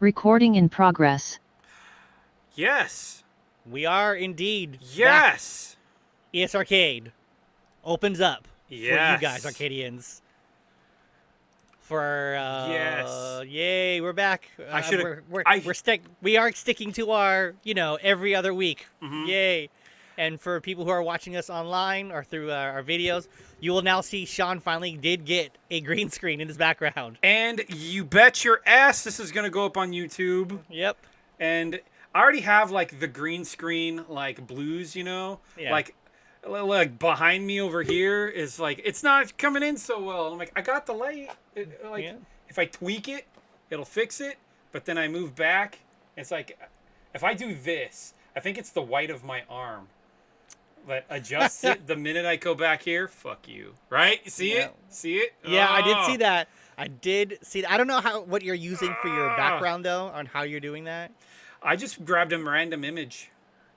Recording in progress. Yes. We are indeed. Yes. ESRCade opens up for you guys, Yes. Arcadians. For Yes. yay, we're back. I should've- We are sticking to our every other week. Mhm. Yay. And for people who are watching us online or through our videos, you will now see Sean finally did get a green screen in his background. And you bet your ass this is going to go up on YouTube. Yep. And I already have like the green screen like blues, Yeah. like behind me over here is like it's not coming in so well. I'm like I got the light. If I tweak it, it'll fix it. But then I move back. It's like if I do this, I think it's the white of my arm that adjusts it the minute I go back here. Fuck you, right? See it? See it? Yeah, Oh. I did see that. I don't know what you're using for your background though, on how you're doing that. I just grabbed a random image.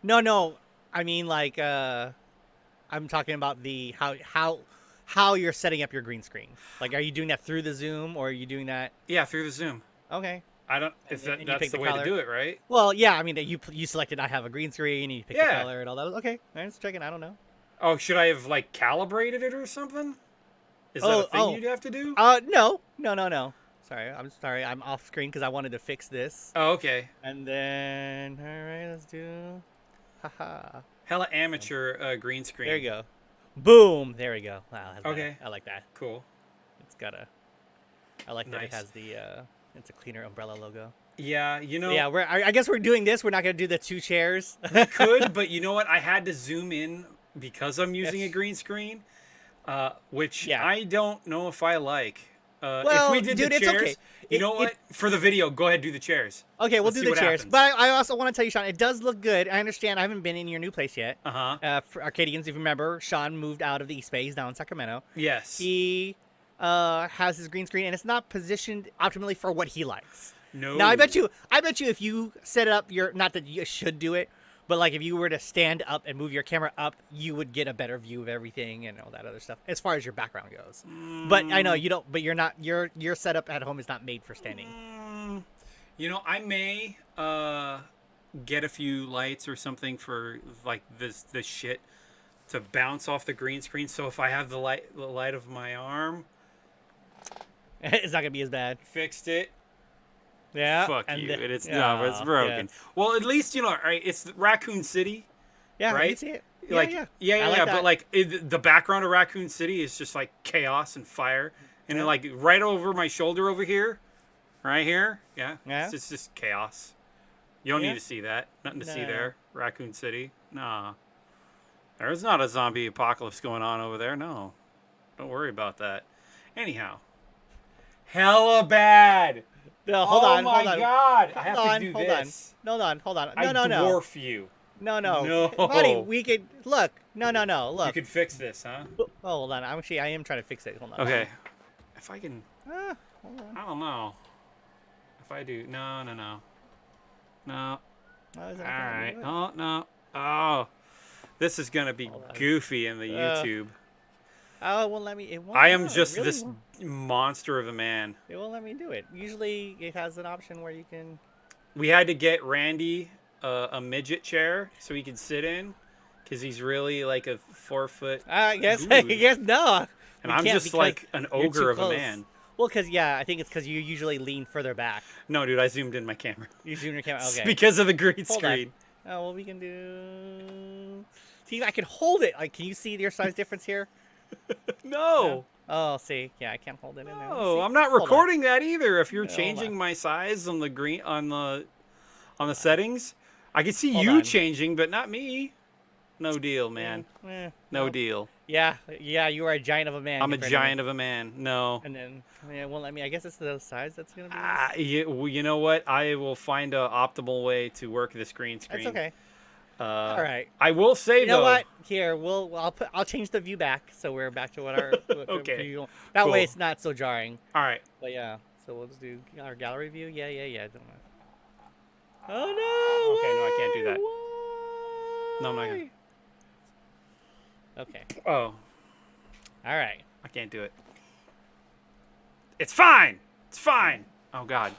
No. I mean, like, I'm talking about the how you're setting up your green screen. Like, are you doing that through the Zoom or are you doing that? Yeah, through the Zoom. Okay. I don't. If that's the way to do it, right? Well, yeah. I mean, you selected I have a green screen and you picked the color and all that. Okay, I'm just checking. I don't know. Oh, should I have like calibrated it or something? Is that a thing you'd have to do? No. I'm sorry. I'm off screen because I wanted to fix this. Oh, okay. And then, all right, let's do. Haha. Hella amateur green screen. There you go. Boom. There we go. Wow. That's Okay. nice. I like that. Cool. It's got a. I like that it Nice. has the. It's a cleaner umbrella logo. Yeah, Yeah, I guess we're doing this. We're not gonna do the two chairs. We could, but you know what? I had to zoom in because I'm using a green screen, which I don't know if I like. Well, if we did dude, the it's chairs, okay. you know what? For the video, go ahead, do the chairs. Okay, we'll Let's do see the what chairs. happens. But I also want to tell you, Sean, it does look good. I understand. I haven't been in your new place yet. For Arcadians, if you remember, Sean moved out of the East Bay, he's down in Sacramento. Yes. He has his green screen, and it's not positioned optimally for what he likes. No. Now, I bet you, if you set up not that you should do it, but like if you were to stand up and move your camera up, you would get a better view of everything and all that other stuff as far as your background goes. But I know you don't. But you're not. Your setup at home is not made for standing. You know, I may get a few lights or something for like this shit to bounce off the green screen. So if I have the light of my arm, It's not gonna be as bad. fixed it. Yeah. Fuck you. It's broken. Yes. Well, at least you know, right? It's Raccoon City. Yeah, right? I can see it. Yeah. I like that. But like the background of Raccoon City is just like chaos and fire, and then like right over my shoulder over here, right here. Yeah. It's just chaos. You don't need to see that. Nothing to see there. Raccoon City. Nah. There's not a zombie apocalypse going on over there. No. Don't worry about that. Anyhow. Hella bad. No, hold on. Oh my god. I have to do hold this. on. Hold on. I No. dwarf you. No. Buddy, we could look. No. Look. You could fix this, huh? Oh, hold on. I am trying to fix it. Hold on. Okay. If I can... Hold on. I don't know. If I do... No. Oh, is that Alright. good? Oh, no. Oh. This is going to be goofy in the YouTube. Oh, it won't let me. It won't. I am no, it just really this won't. monster of a man. It won't let me do it. Usually, it has an option where you can. We had to get Randy a midget chair so he could sit in, because he's really like a 4 foot. I guess. dude. I guess no. And You I'm can't just like an you're ogre too of a close. man. Well, I think it's because you usually lean further back. No, dude, I zoomed in my camera. You zoom your camera. It's Okay. because of the green Hold on. screen. Oh well, we can do. See, I can hold it. Like, can you see your size difference here? No. Oh, see, yeah, I can't hold it in there. No, See? I'm not Hold on. recording that either. If you're Yeah, hold changing on. my size on the green on the settings, I can see Hold you on. changing, but not me. No deal, man. No deal. Yeah, you are a giant of a man. I'm a giant of a man. No. And then, well, I mean, I guess it's the size that's gonna be. You know what? I will find a optimal way to work this green screen. That's okay. All right. I will say You know though. what? Here, I'll change the view back, so we're back to what our Okay. view. That Cool. way, it's not so jarring. All right. But yeah, so we'll just do our gallery view. Yeah. Don't mind. Oh no! Okay, no, I can't do that. Why? No, I'm not gonna. Okay. Oh, All right. I can't do it. It's fine. It's fine. Oh God.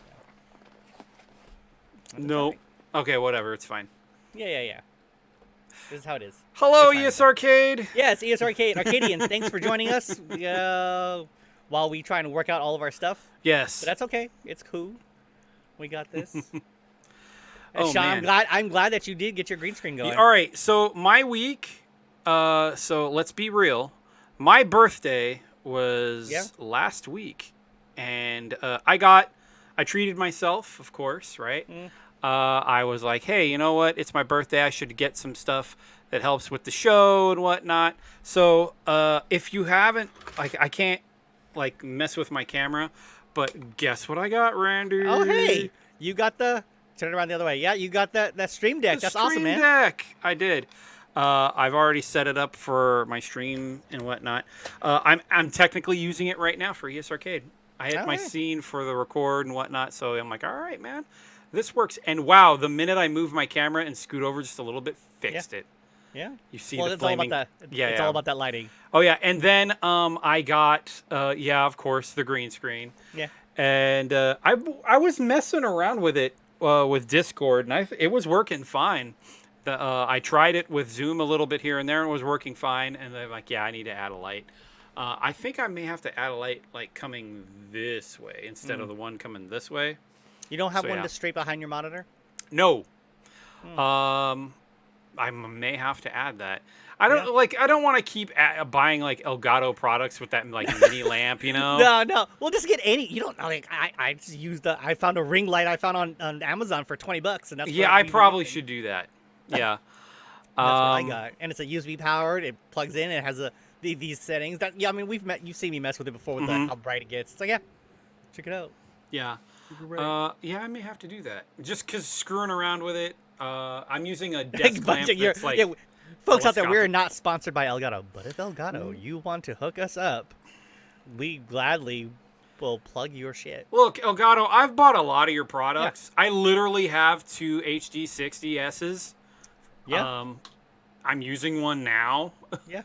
No. Okay, whatever. It's fine. Yeah. This is how it is. Hello, ESRCade. Yes, ESRCade. Arcadians, thanks for joining us while we try and work out all of our stuff. Yes. But that's okay. It's cool. We got this. Oh, Sean, man. I'm glad that you did get your green screen going. All right, so my week, so let's be real. My birthday was last week, and I treated myself, of course, right? I was like, hey, you know what? It's my birthday. I should get some stuff that helps with the show and whatnot. So if you haven't, like, I can't, like, mess with my camera, but guess what I got, Randy? Oh, hey, you got turn it around the other way. Yeah, you got that stream deck. That's awesome, man. Stream deck. I did. I've already set it up for my stream and whatnot. I'm technically using it right now for ESRCade. I had my scene for the record and whatnot, so I'm like, all right, man, this works. And wow, the minute I move my camera and scoot over just a little bit, fixed it. Yeah. You see the flaming. All about that. It's all about that lighting. Oh yeah, and then I got of course, the green screen. Yeah. And I was messing around with it with Discord, and it was working fine. I tried it with Zoom a little bit here and there, and it was working fine. And I'm like, yeah, I need to add a light. I think I may have to add a light like coming this way instead of the one coming this way. You don't have one just straight behind your monitor? No. I may have to add that. I don't want to keep buying like Elgato products with that like mini lamp, you know. No. Well, just get any. You don't like. I just used I found a ring light I found on Amazon for $20, and that's I probably should do that. Yeah. That's what I got, and it's a USB powered. It plugs in. It has these settings. I mean, you've seen me mess with it before with how bright it gets. It's like, yeah, check it out. Yeah. I may have to do that just because screwing around with it. I'm using a desk lamp that's like. Yeah, folks out there, we're not sponsored by Elgato, but if Elgato, you want to hook us up, we gladly will plug your shit. Look, Elgato, I've bought a lot of your products. Yeah. I literally have 2 HD60Ss. Yeah. I'm using one now. Yeah.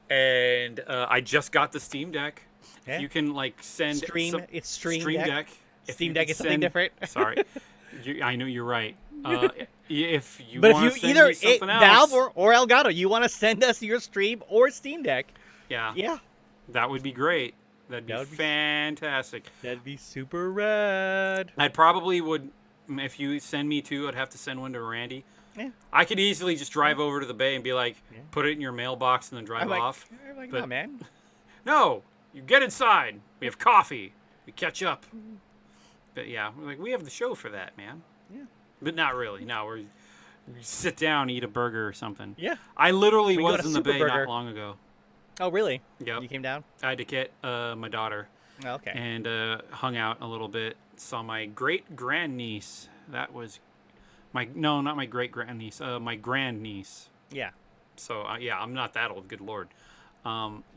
And I just got the Steam Deck. Yeah. You can like send Stream Stream Deck. Steam Deck is something different. Sorry. I know you're right. If you but want if to you send either me something else, Valve or Elgato, you want to send us your stream or Steam Deck. Yeah. That would be great. That'd be fantastic. That'd be super rad. I probably would, if you send me 2, I'd have to send one to Randy. Yeah. I could easily just drive over to the bay and be like, put it in your mailbox and then drive off. I'm like, no, man. No, you get inside. We have coffee. We catch up. But yeah, we have the show for that, man. Yeah. But not really. No, we sit down, eat a burger or something. Yeah. I literally was in the bay not long ago. Oh, really? Yep. You came down? I had to get my daughter. Oh, okay. And hung out a little bit. Saw my great grandniece. That was not my great grandniece. My grandniece. Yeah. So I'm not that old. Good Lord.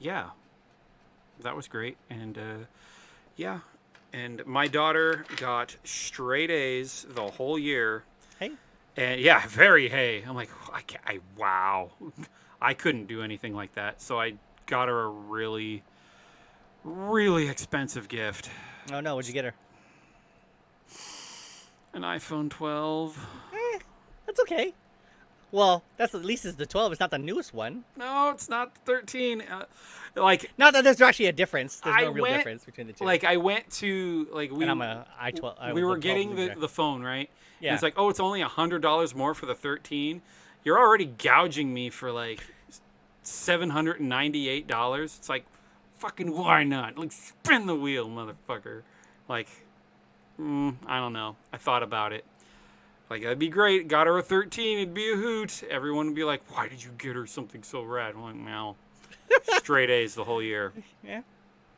Yeah. That was great. And yeah. And my daughter got straight A's the whole year. Hey. And yeah, very hey. I'm like, wow. I couldn't do anything like that. So I got her a really, really expensive gift. Oh, no. What'd you get her? An iPhone 12. That's okay. Well, that's at least it's the 12. It's not the newest one. No, it's not the 13. Not that there's actually a difference. There's no real difference between the two. Like, I went to, like, and I'm a i12. We were getting the phone, right? Yeah. And it's like, oh, it's only $100 more for the 13. You're already gouging me for, like, $798. It's like, fucking why not? Like, spin the wheel, motherfucker. Like, I don't know. I thought about it. Like, that'd be great. Got her a 13. It'd be a hoot. Everyone would be like, why did you get her something so rad? I'm like, no. Straight A's the whole year. Yeah.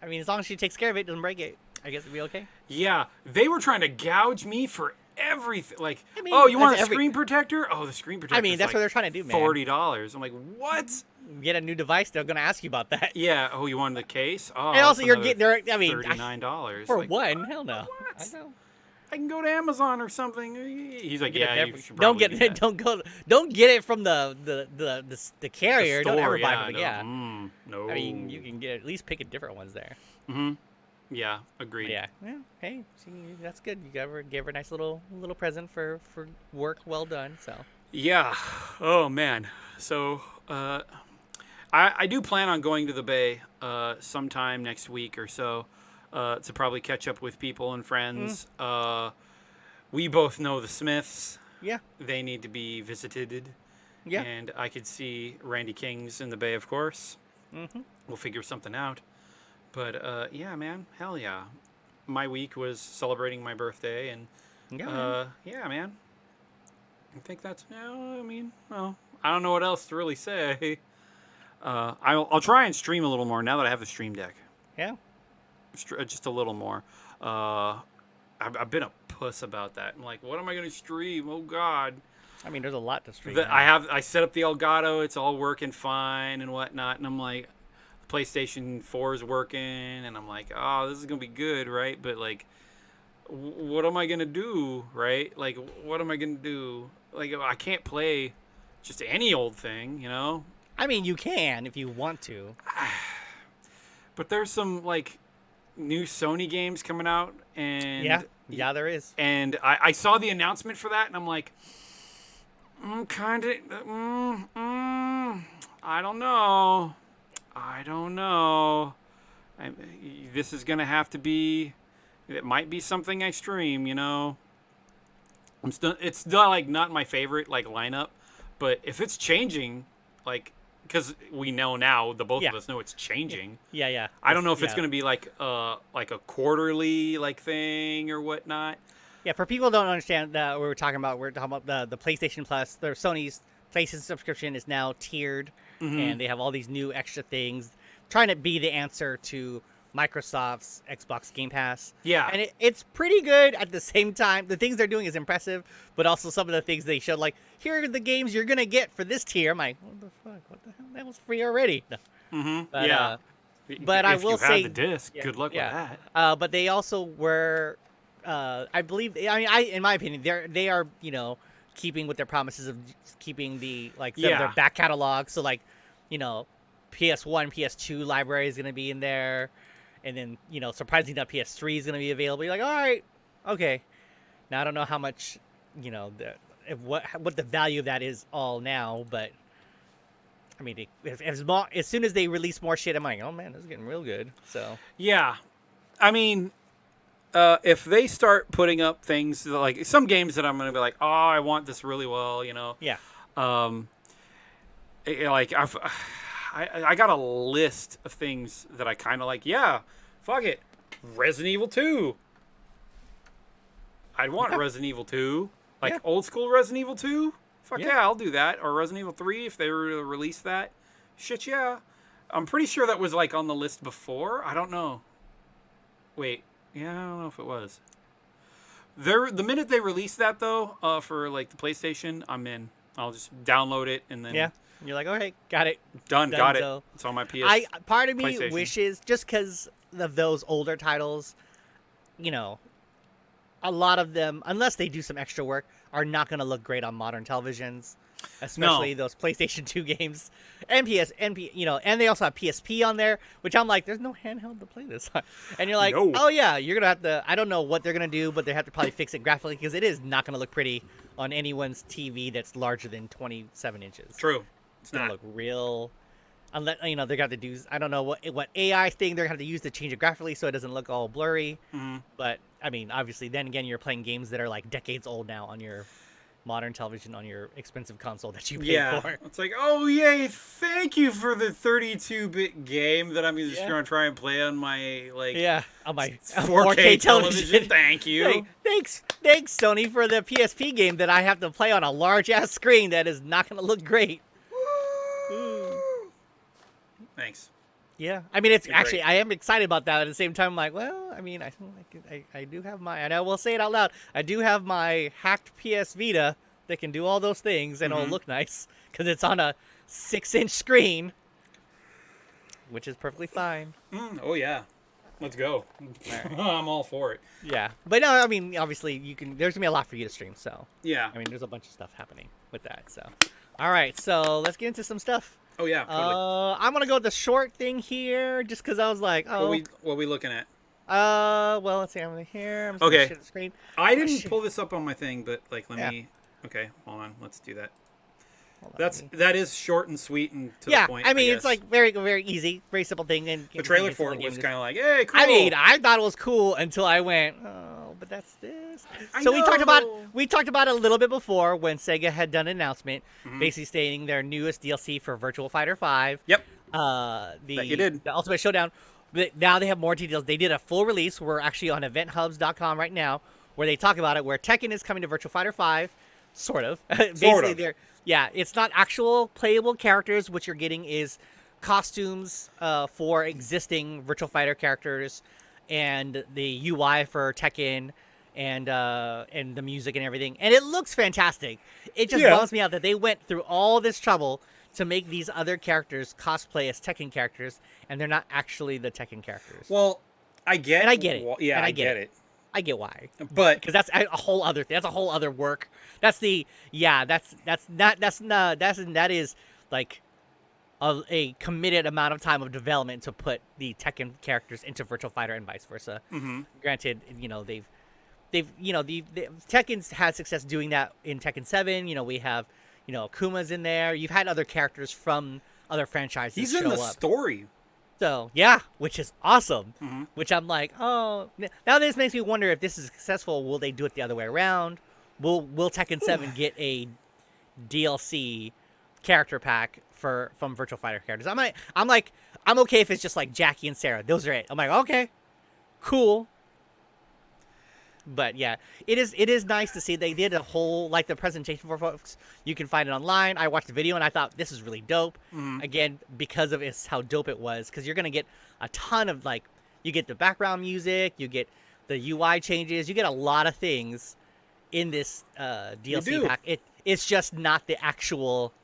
I mean, as long as she takes care of it, doesn't break it, I guess it'd be okay. Yeah. They were trying to gouge me for everything. Like, you want a screen protector? Oh, the screen protector. I mean, that's what they're trying to do, man. $40. I'm like, what? Get a new device, they're going to ask you about that. Yeah. Oh, you wanted the case? Oh, and also, you're getting there. I mean, $39. For one? Hell no. What? I know. I can go to Amazon or something. He's like, yeah, you should don't probably get it. Don't get it from the carrier. The store, don't ever buy from the no. No. I mean, you can at least pick a different ones there. Mm-hmm. Yeah, agreed. Yeah. Hey, that's good. You gave her a nice little present for work well done. So. Yeah. Oh man. So I do plan on going to the Bay sometime next week or so to probably catch up with people and friends. We both know the Smiths. Yeah. They need to be visited. Yeah. And I could see Randy King's in the Bay, of course. Mm-hmm. We'll figure something out. But yeah, man, hell yeah. My week was celebrating my birthday, and yeah, man. I think that's. I mean, well, I don't know what else to really say. I'll try and stream a little more now that I have the Stream Deck. Yeah. Just a little more. I've been a puss about that. I'm like, what am I going to stream? Oh God. I mean, there's a lot to stream. I set up the Elgato. It's all working fine and whatnot, and I'm like, PlayStation 4 is working, and I'm like, oh, this is gonna be good, right? But like, what am I gonna do, right? Like, what am I gonna do? Like, I can't play just any old thing, you know? I mean, you can if you want to. But there's some like new Sony games coming out, and yeah, there is. And I saw the announcement for that, and I'm like, I don't know. This is gonna have to be. It might be something I stream, you know. It's still like not my favorite like lineup, but if it's changing, like because we know now, the both of us know it's changing. Yeah. I don't know if it's gonna be like a quarterly like thing or whatnot. Yeah, for people who don't understand that we're talking about the PlayStation Plus. The Sony's PlayStation subscription is now tiered, and they have all these new extra things, trying to be the answer to Microsoft's Xbox Game Pass. Yeah. And it's pretty good at the same time. The things they're doing is impressive, but also some of the things they showed, like, here are the games you're going to get for this tier. I'm like, what the fuck? What the hell? That was free already. No. But, yeah. But I will say... If you have the disc, good luck with that. But they also were... I believe... in my opinion, they are, keeping with their promises of keeping their back catalog. So, like, PS1, PS2 library is going to be in there. And then, surprisingly enough, PS3 is going to be available. You're like, all right, okay. Now, I don't know how much, what the value of that is all now. But, I mean, as soon as they release more shit, I'm like, oh, man, this is getting real good. So yeah. I mean, if they start putting up things, like some games that I'm going to be like, oh, I want this really well, Yeah. Like, I got a list of things that I kind of like. Yeah, fuck it. Resident Evil 2. I'd want Resident Evil 2. Like, old school Resident Evil 2? Fuck yeah, I'll do that. Or Resident Evil 3 if they were to release that. Shit, yeah. I'm pretty sure that was, like, on the list before. I don't know. Wait. Yeah, I don't know if it was. The minute they release that, though, for, like, the PlayStation, I'm in. I'll just download it and then... Yeah. You're like, all right, got it. Done, got it. So. It's on my PS. Part of me wishes, just because of those older titles, a lot of them, unless they do some extra work, are not going to look great on modern televisions, especially those PlayStation 2 games, and and they also have PSP on there, which I'm like, there's no handheld to play this on. And you're like, oh yeah, you're going to have to, I don't know what they're going to do, but they have to probably fix it graphically, because it is not going to look pretty on anyone's TV that's larger than 27 inches. True. It's going to look real, unless, they're going to have to do, I don't know what AI thing they're going to have to use to change it graphically so it doesn't look all blurry. Mm-hmm. But, I mean, obviously, then again, you're playing games that are like decades old now on your modern television, on your expensive console that you paid for. It's like, oh, yay, thank you for the 32-bit game that I'm just going to try and play on my, on my 4K television. Thank you. Hey, thanks, Sony, for the PSP game that I have to play on a large-ass screen that is not going to look great. Thanks. Yeah, I mean, it's actually, I am excited about that. At the same time, I'm like, well, I mean, I do have my, and I will say it out loud, I do have my hacked PS Vita that can do all those things, and it'll look nice, because it's on a 6-inch screen, which is perfectly fine. Oh, yeah. Let's go. I'm all for it. Yeah. But no, I mean, obviously, there's going to be a lot for you to stream, so. Yeah. I mean, there's a bunch of stuff happening with that, so. All right, so let's get into some stuff. Oh, yeah, totally. I'm going to go with the short thing here, just because I was like, oh. What are we looking at? Well, let's see. I'm here. I'm just gonna share the screen. I didn't pull this up on my thing, but like, let me. Okay, hold on. Let's do that. That is short and sweet and to the point. I mean, it's like very, very easy, very simple thing. And the trailer for it was kind of like, hey, cool. I mean, I thought it was cool until I went, oh, but that's this. So we talked about it a little bit before when Sega had done an announcement, basically stating their newest DLC for Virtual Fighter 5. Yep. The Ultimate Showdown. But now they have more details. They did a full release. We're actually on eventhubs.com right now, where they talk about it. Where Tekken is coming to Virtual Fighter 5, sort of. Basically, they're. Yeah, it's not actual playable characters. What you're getting is costumes for existing Virtual Fighter characters, and the UI for Tekken, and the music and everything. And it looks fantastic. It just bums me out that they went through all this trouble to make these other characters cosplay as Tekken characters, and they're not actually the Tekken characters. Well, I get it. Well, yeah, I get it. I get why, but because that's a whole other thing. That's a whole other work. That is like a committed amount of time of development to put the Tekken characters into Virtual Fighter and vice versa. Mm-hmm. Granted, they've the Tekken's had success doing that in Tekken 7. We have Akuma's in there. You've had other characters from other franchises. He's in the story. So, yeah, which is awesome. Mm-hmm. Which I'm like, oh. Now this makes me wonder if this is successful, will they do it the other way around? Will Tekken 7 get a DLC character pack from Virtual Fighter characters? I'm okay if it's just like Jackie and Sarah. Those are it. I'm like, okay, cool. But yeah, it is nice to see they did a whole, like, the presentation for folks. You can find it online. I watched the video and I thought this is really dope. Mm-hmm. Again, because of how dope it was, because you're gonna get a ton of, like, you get the background music, you get the UI changes, you get a lot of things in this DLC pack. It's just not the actual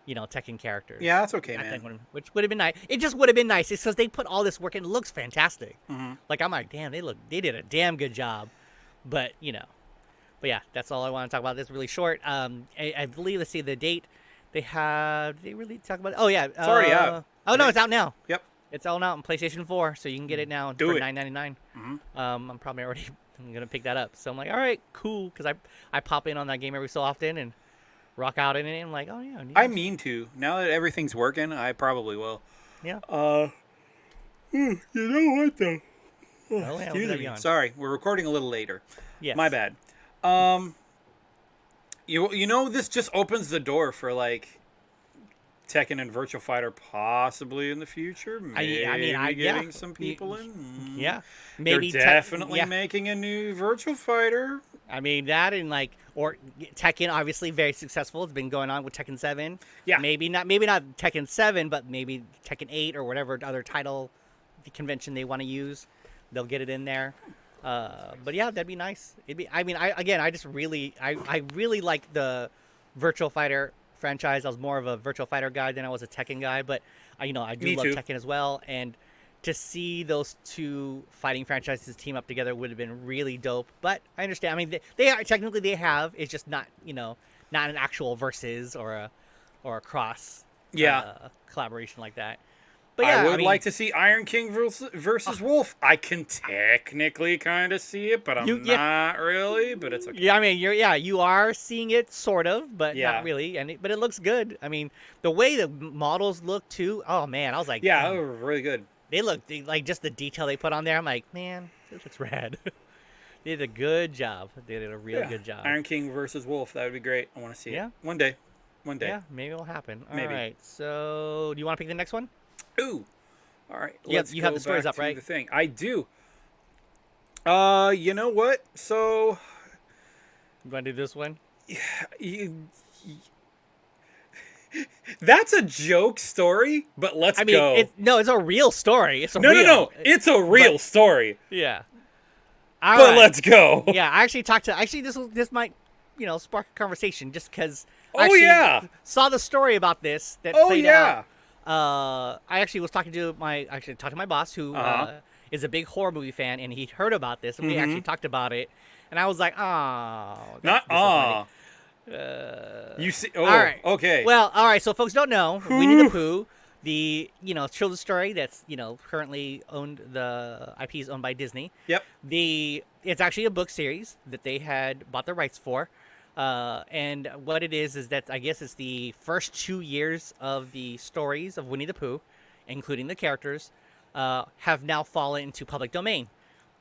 Tekken characters. Yeah, that's okay, man. Which would have been nice. It just would have been nice. It's because they put all this work in. It looks fantastic. Mm-hmm. Like, I'm like, damn, they did a damn good job. But yeah, that's all I want to talk about. This is really short. I believe, let's see the date. They really talk about it? Oh yeah, it's already out. Oh no, it's out now. Yep, it's all out on PlayStation 4, so you can get it now for $9.99. Mm-hmm. I'm probably already gonna pick that up. So I'm like, all right, cool, because I pop in on that game every so often and rock out in it. And I'm like, oh yeah. I mean to. Now that everything's working, I probably will. Yeah. You know what though? Oh, excuse me. Sorry, we're recording a little later. Yes. My bad. This just opens the door for, like, Tekken and Virtual Fighter possibly in the future. Maybe getting some people in. Yeah. Maybe they're definitely making a new Virtual Fighter. I mean, that and, like, or Tekken, obviously very successful. It's been going on with Tekken 7. Yeah. Maybe not Tekken 7, but maybe Tekken 8 or whatever other title convention they want to use. They'll get it in there. But yeah, that'd be nice. I just really like the Virtual Fighter franchise. I was more of a Virtual Fighter guy than I was a Tekken guy, but I do love Tekken as well. And to see those two fighting franchises team up together would have been really dope. But I understand. I mean, they are technically they have. It's just not not an actual versus or a cross collaboration like that. But yeah, I would like to see Iron King versus Wolf. I can technically kind of see it, but I'm not really. But it's okay. Yeah, I mean, you are seeing it sort of, but not really. But it looks good. I mean, the way the models look too. Oh man, I was like, they were really good. They look like just the detail they put on there. I'm like, man, this looks rad. They did a good job. They did a really good job. Iron King versus Wolf. That would be great. I want to see it. One day. Yeah, maybe it'll happen. All maybe. right. So, do you want to pick the next one? Ooh. All right. You have the stories up, right? The thing. I do. You know what? So. You want to do this one? That's a joke story, but let's go. It's a real story. No. It's a real story. Yeah. Let's go. Yeah, I actually this might, spark a conversation just because I saw the story about this that played out. I actually was talking to my boss who is a big horror movie fan, and he'd heard about this, and we actually talked about it, and I was like, you see? Oh, all right. Okay. Well, all right. So, folks don't know, Winnie the Pooh, the children's story that's currently owned. The IP is owned by Disney. Yep. It's actually a book series that they had bought the rights for. And what it is that I guess it's the first 2 years of the stories of Winnie the Pooh, including the characters, have now fallen into public domain.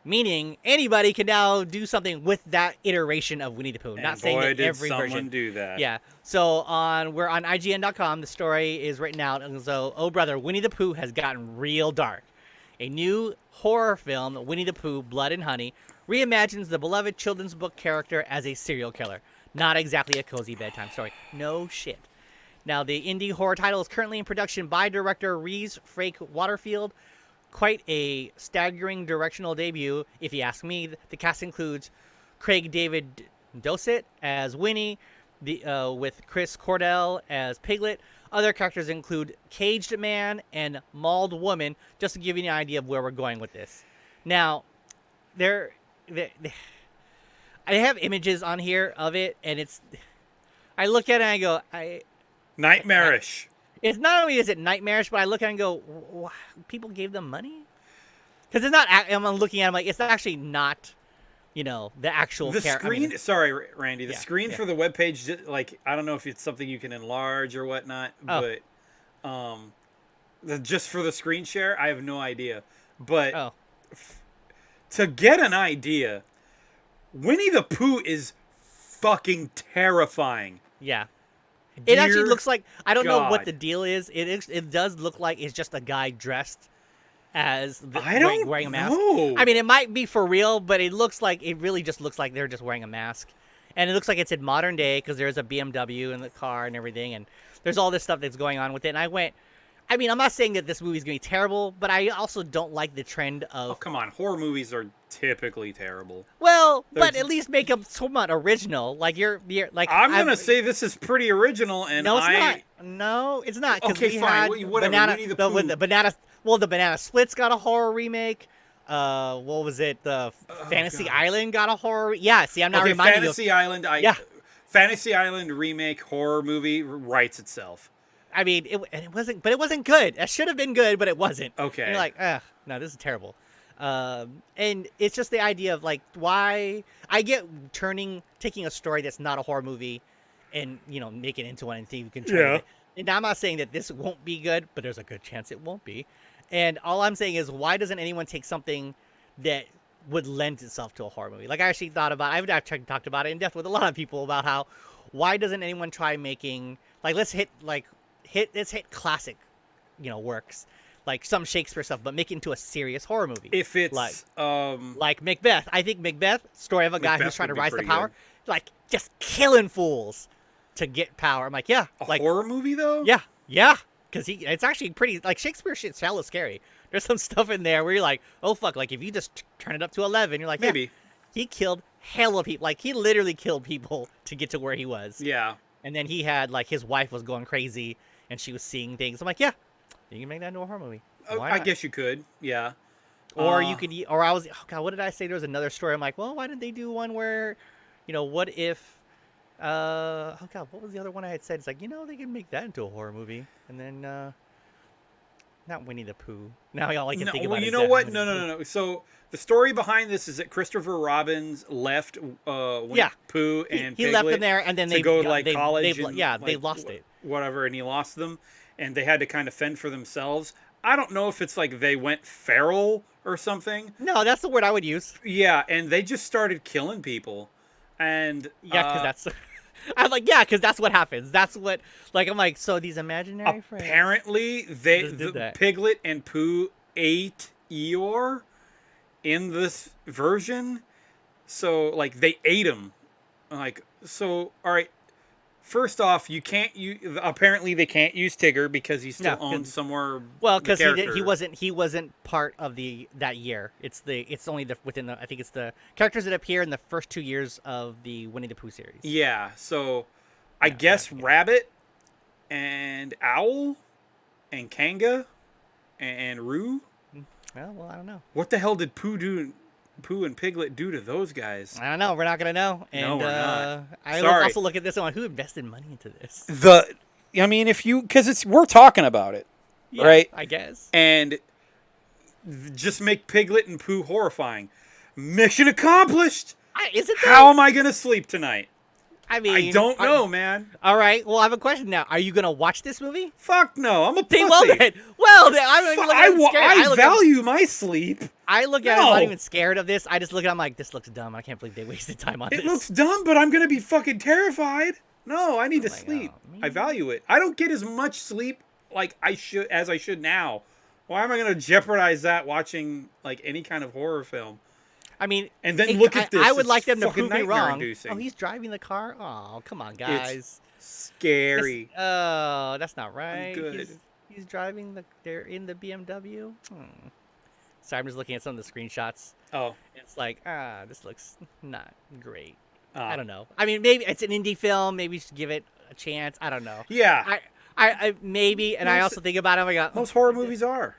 Meaning anybody can now do something with that iteration of Winnie the Pooh. And not saying that every someone version. do that. Yeah. So we're on IGN.com. The story is written out. And so, oh brother, Winnie the Pooh has gotten real dark. A new horror film, Winnie the Pooh, Blood and Honey, reimagines the beloved children's book character as a serial killer. Not exactly a cozy bedtime story. No shit. Now, the indie horror title is currently in production by director Reese Frake Waterfield. Quite a staggering directional debut, if you ask me. The cast includes Craig David Dossett as Winnie, with Chris Cordell as Piglet. Other characters include Caged Man and Mauled Woman, just to give you an idea of where we're going with this. Now, I have images on here of it, and I look at it and I go, nightmarish. It's not only is it nightmarish, but I look at it and go, people gave them money? Because it's not, I'm looking at it, I'm like, it's actually not, the actual character. Sorry, Randy, the screen for the webpage, like, I don't know if it's something you can enlarge or whatnot, but just for the screen share, I have no idea. But to get an idea, Winnie the Pooh is fucking terrifying. Yeah. It actually looks like, I don't know what the deal is. It does look like it's just a guy dressed as wearing a mask. I mean, it might be for real, but it really just looks like they're just wearing a mask. And it looks like it's in modern day because there's a BMW in the car and everything. And there's all this stuff that's going on with it. And I'm not saying that this movie's going to be terrible, but I also don't like the trend of... Oh, come on. Horror movies are typically terrible. Well, but at least make them somewhat original. Like, you're like... I'm going to say this is pretty original, and no, it's not. No, it's not. Okay, fine. Whatever. Winnie the Pooh. The Banana Splits got a horror remake. What was it? The Fantasy Island got a horror... Yeah, see, I'm not reminding you... Fantasy Island remake horror movie writes itself. I mean, it wasn't good. It should have been good, but it wasn't. Okay. And you're like, no, this is terrible. And it's just the idea of like, why I get taking a story that's not a horror movie and, make it into one and think you can try it. And I'm not saying that this won't be good, but there's a good chance it won't be. And all I'm saying is, why doesn't anyone take something that would lend itself to a horror movie? Like, I actually thought about, I've talked about it in depth with a lot of people about how, why doesn't anyone try making, like, let's hit classic, works, like some Shakespeare stuff, but make it into a serious horror movie. If it's like Macbeth. I think Macbeth, story of a guy who's trying to rise to power, like just killing fools to get power. I'm like, horror movie though. Yeah, because it's actually pretty, like, Shakespeare shit's hella scary. There's some stuff in there where you're like, oh fuck, like if you just turn it up to 11, you're like, maybe he killed hella people. Like, he literally killed people to get to where he was. Yeah. And then he had, like, his wife was going crazy and she was seeing things. I'm like, you can make that into a horror movie. I guess you could, yeah. Or you could, or I was, oh God, what did I say? There was another story. I'm like, well, why didn't they do one where, what if, oh God, what was the other one I had said? It's like, they can make that into a horror movie. And then, not Winnie the Pooh. Now all I can think about is what? No. So the story behind this is that Christopher Robbins left Winnie the Pooh and he left them there, and then they go to college. They lost it. Whatever, and he lost them, and they had to kind of fend for themselves. I don't know if it's like they went feral or something. No, that's the word I would use. Yeah, and they just started killing people, and because that's. I'm like, because that's what happens. That's what, like, I'm like, so these imaginary friends. Apparently, the Piglet and Pooh ate Eeyore in this version. So, like, they ate him. Like, so, all right. First off, apparently they can't use Tigger because he's still owned somewhere. Well, because he wasn't part of that year. It's only within the, I think it's the characters that appear in the first 2 years of the Winnie the Pooh series. Yeah, so I guess Rabbit and Owl and Kanga and Roo. Well, I don't know. What the hell did Pooh and Piglet do to those guys? I don't know. We're not gonna know. And no, we're not. I also look at this and I'm like, who invested money into this? Because we're talking about it. Yeah, right? I guess. And just make Piglet and Pooh horrifying. Mission accomplished. Is it? How am I gonna sleep tonight? I mean, I don't know, man. All right. Well, I have a question now. Are you gonna watch this movie? Fuck no. I'm a pussy. Well, then I'm not even scared. I value my sleep. I look at it, I'm not even scared of this. I just look at it, I'm like, this looks dumb. I can't believe they wasted time on this. It looks dumb, but I'm gonna be fucking terrified. No, I need to sleep. I value it. I don't get as much sleep like I should now. Why am I gonna jeopardize that watching like any kind of horror film? I mean, and then look at this. I would like them to prove me wrong. Inducing. Oh, he's driving the car. Oh, come on, guys. It's scary. That's not right. I'm good. He's driving they're in the BMW. Sorry, I'm just looking at some of the screenshots. Oh, it's like this looks not great. I don't know. I mean, maybe it's an indie film. Maybe you should give it a chance. I don't know. Yeah. I maybe, and I also think about it. I go, most horror movies are.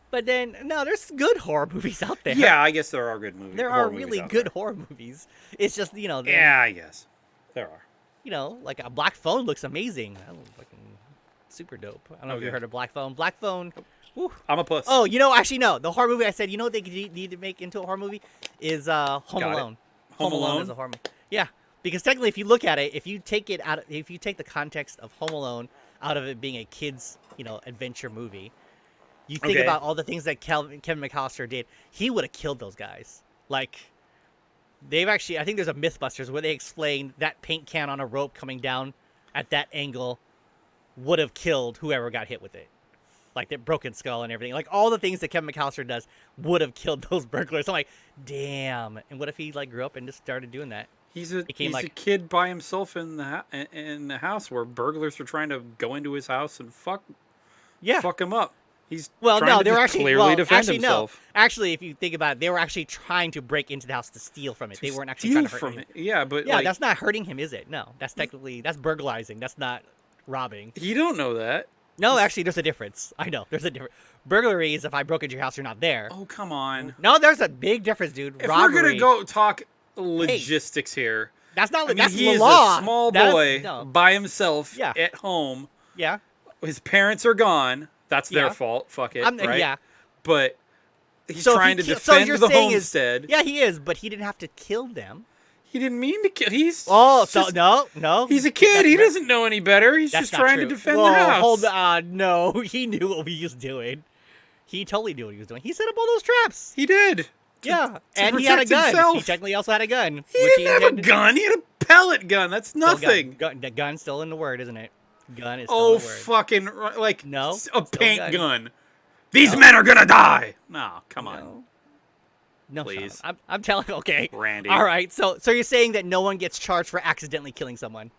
But then, no, there's good horror movies out there. Yeah, I guess there are good movies. There are really good horror movies. It's just, yeah, I guess. There are. Like a Black Phone looks amazing. That looks fucking super dope. I don't know if you heard of Black Phone. Black Phone. Whew. I'm a puss. Oh, actually, no. The horror movie I said, what they need to make into a horror movie is Home Alone. Home Alone is a horror movie. Yeah, because technically, if you look at it, if you take the context of Home Alone out of it being a kids, adventure movie, you think about all the things that Kevin McAllister did. He would have killed those guys. Like, they've actually, I think there's a Mythbusters where they explain that paint can on a rope coming down at that angle would have killed whoever got hit with it. Like the broken skull and everything. Like all the things that Kevin McAllister does would have killed those burglars. I'm like, damn. And what if he grew up and just started doing that? He's a kid by himself in the house where burglars are trying to go into his house and fuck him up. He's trying to clearly defend himself. No. Actually, if you think about it, they were actually trying to break into the house to steal from it. They weren't actually trying to hurt him. Yeah, but that's not hurting him, is it? No, that's burglarizing. That's not robbing. You don't know that. No, actually, there's a difference. I know there's a difference. Burglary is if I broke into your house, you're not there. Oh, come on. No, there's a big difference, dude. If we're gonna go talk logistics here, that's not. That's he's the law. A small boy by himself at home. Yeah. His parents are gone. That's their fault. Fuck it. Right? Yeah. But he's trying to defend the homestead. Yeah, he is, but he didn't have to kill them. He didn't mean to kill. No. He's a kid. He doesn't know any better. He's just trying to defend the house. Hold on. No, he knew what he was doing. He totally knew what he was doing. He set up all those traps. He did. Yeah, and he had a gun. Himself. He technically also had a gun. He didn't have a gun. He had a pellet gun. That's nothing. The gun's still in the word, isn't it? Gun is still in the word. Fucking no, a paint gun. These men are gonna die. No, come on. No, please. I'm telling. Okay, Randy. All right. So you're saying that no one gets charged for accidentally killing someone?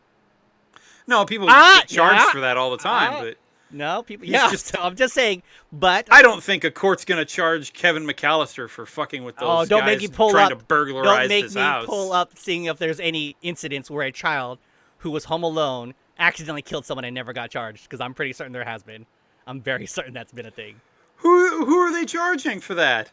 No, people get charged for that all the time, but. No, people. Yeah, so I'm just saying. But I don't think a court's gonna charge Kevin McAllister for fucking with those don't guys make me pull trying up, to burglarize his house. Don't make me pull up, seeing if there's any incidents where a child who was home alone accidentally killed someone and never got charged. Because I'm pretty certain there has been. I'm very certain that's been a thing. Who are they charging for that?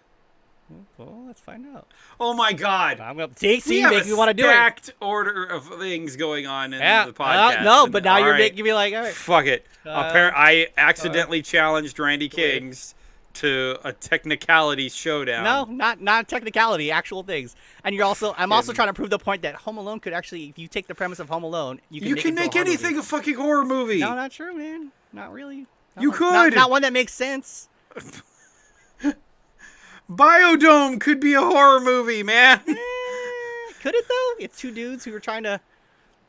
Well, let's find out. Oh my God! I'm gonna make me want to do it. Stacked order of things going on in the podcast. No, but now you're making me like, all right. Fuck it. I accidentally challenged Randy Kings to a technicality showdown. No, not technicality, actual things. And I'm also trying to prove the point that Home Alone could actually, if you take the premise of Home Alone, you can make anything a fucking horror movie. No, not true, man. Not really. You could. Not one that makes sense. Biodome could be a horror movie, man. Could it though? It's two dudes who were trying to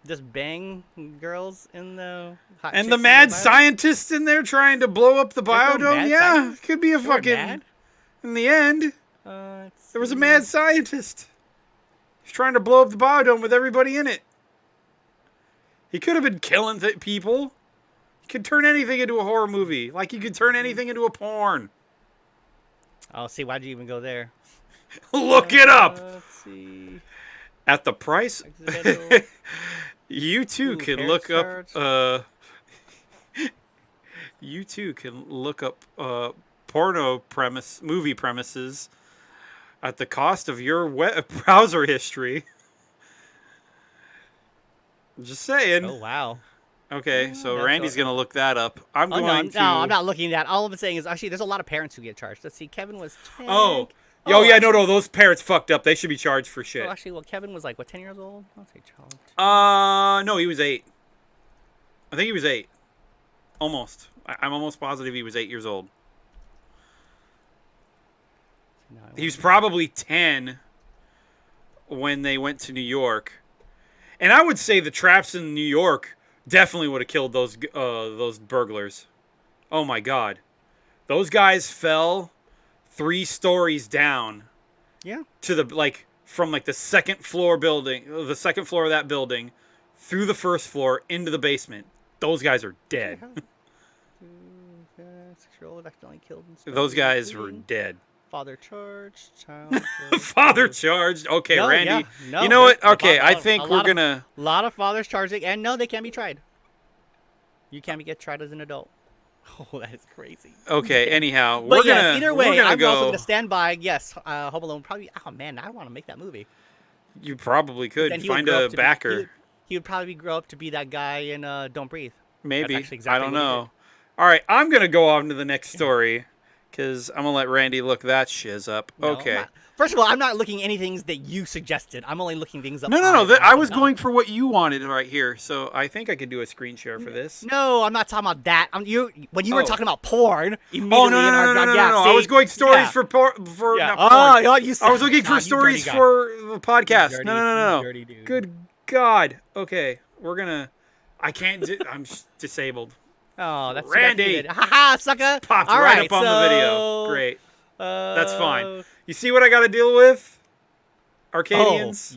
just bang girls in the hot and the mad scientist in there trying to blow up the biodome. Yeah, it could be a fucking. In the end, there was a mad scientist. He's trying to blow up the biodome with everybody in it. He could have been killing people. He could turn anything into a horror movie, like he could turn anything into a porn. Oh, see, why'd you even go there? Look it up. Let's see. At the price, you too can look up. You too can look up movie premises at the cost of your web browser history. Just saying. Oh wow. Okay, so Randy's going to look that up. I'm going to... No, I'm not looking at that. All I'm saying is, actually, there's a lot of parents who get charged. Let's see, Kevin was 10. Oh, yeah, no, those parents fucked up. They should be charged for shit. Oh, actually, Kevin was like, what, 10 years old? I'll say child. No, he was 8. I think he was 8. Almost. I'm almost positive he was 8 years old. No, He was probably 10 when they went to New York. And I would say the traps in New York definitely would have killed those burglars. Oh my God. Those guys fell 3 stories down. Yeah. To from the second floor building, the second floor of that building, through the first floor into the basement. Those guys are dead. 6-year-old accidentally killed. Those guys were dead. Father charged, child. Father charged. Okay, No, Randy. yeah, no, you know what? Okay, I a think lot we're of- gonna. A lot of fathers charging, and no, they can't be tried. You can't get tried as an adult. Oh, that is crazy. Okay. Anyhow, But we're yes, gonna. either we're way, gonna I'm go. also gonna stand by. Yes, Home Alone probably. Oh man, I want to make that movie. You probably could Then he would find grow a up to be- backer. he would probably grow up to be that guy in Don't Breathe. Maybe. actually exactly I don't what he know. All right, I'm gonna go on to the next story because I'm gonna let Randy look that shiz up. No, I'm Okay. not. First of all, I'm not looking any things that you suggested. I'm only looking things up. No. on I was Amazon. going for what you wanted right here, so I think I could do a screen share for this. No, I'm not talking about that. When you were Oh. talking about porn, Oh immediately no! in our- yeah, I was see? going stories Yeah. for Yeah. not porn. Oh, you said, I was looking for you stories dirty guy. for the podcast. dirty- No. you dirty dude. Good God. Okay, we're gonna. I can't. I'm disabled. Oh, that's Randy. Haha, sucker. Popped All right right, up on the video. Great. Uh, That's fine. You see what I got to deal with? Arcadians.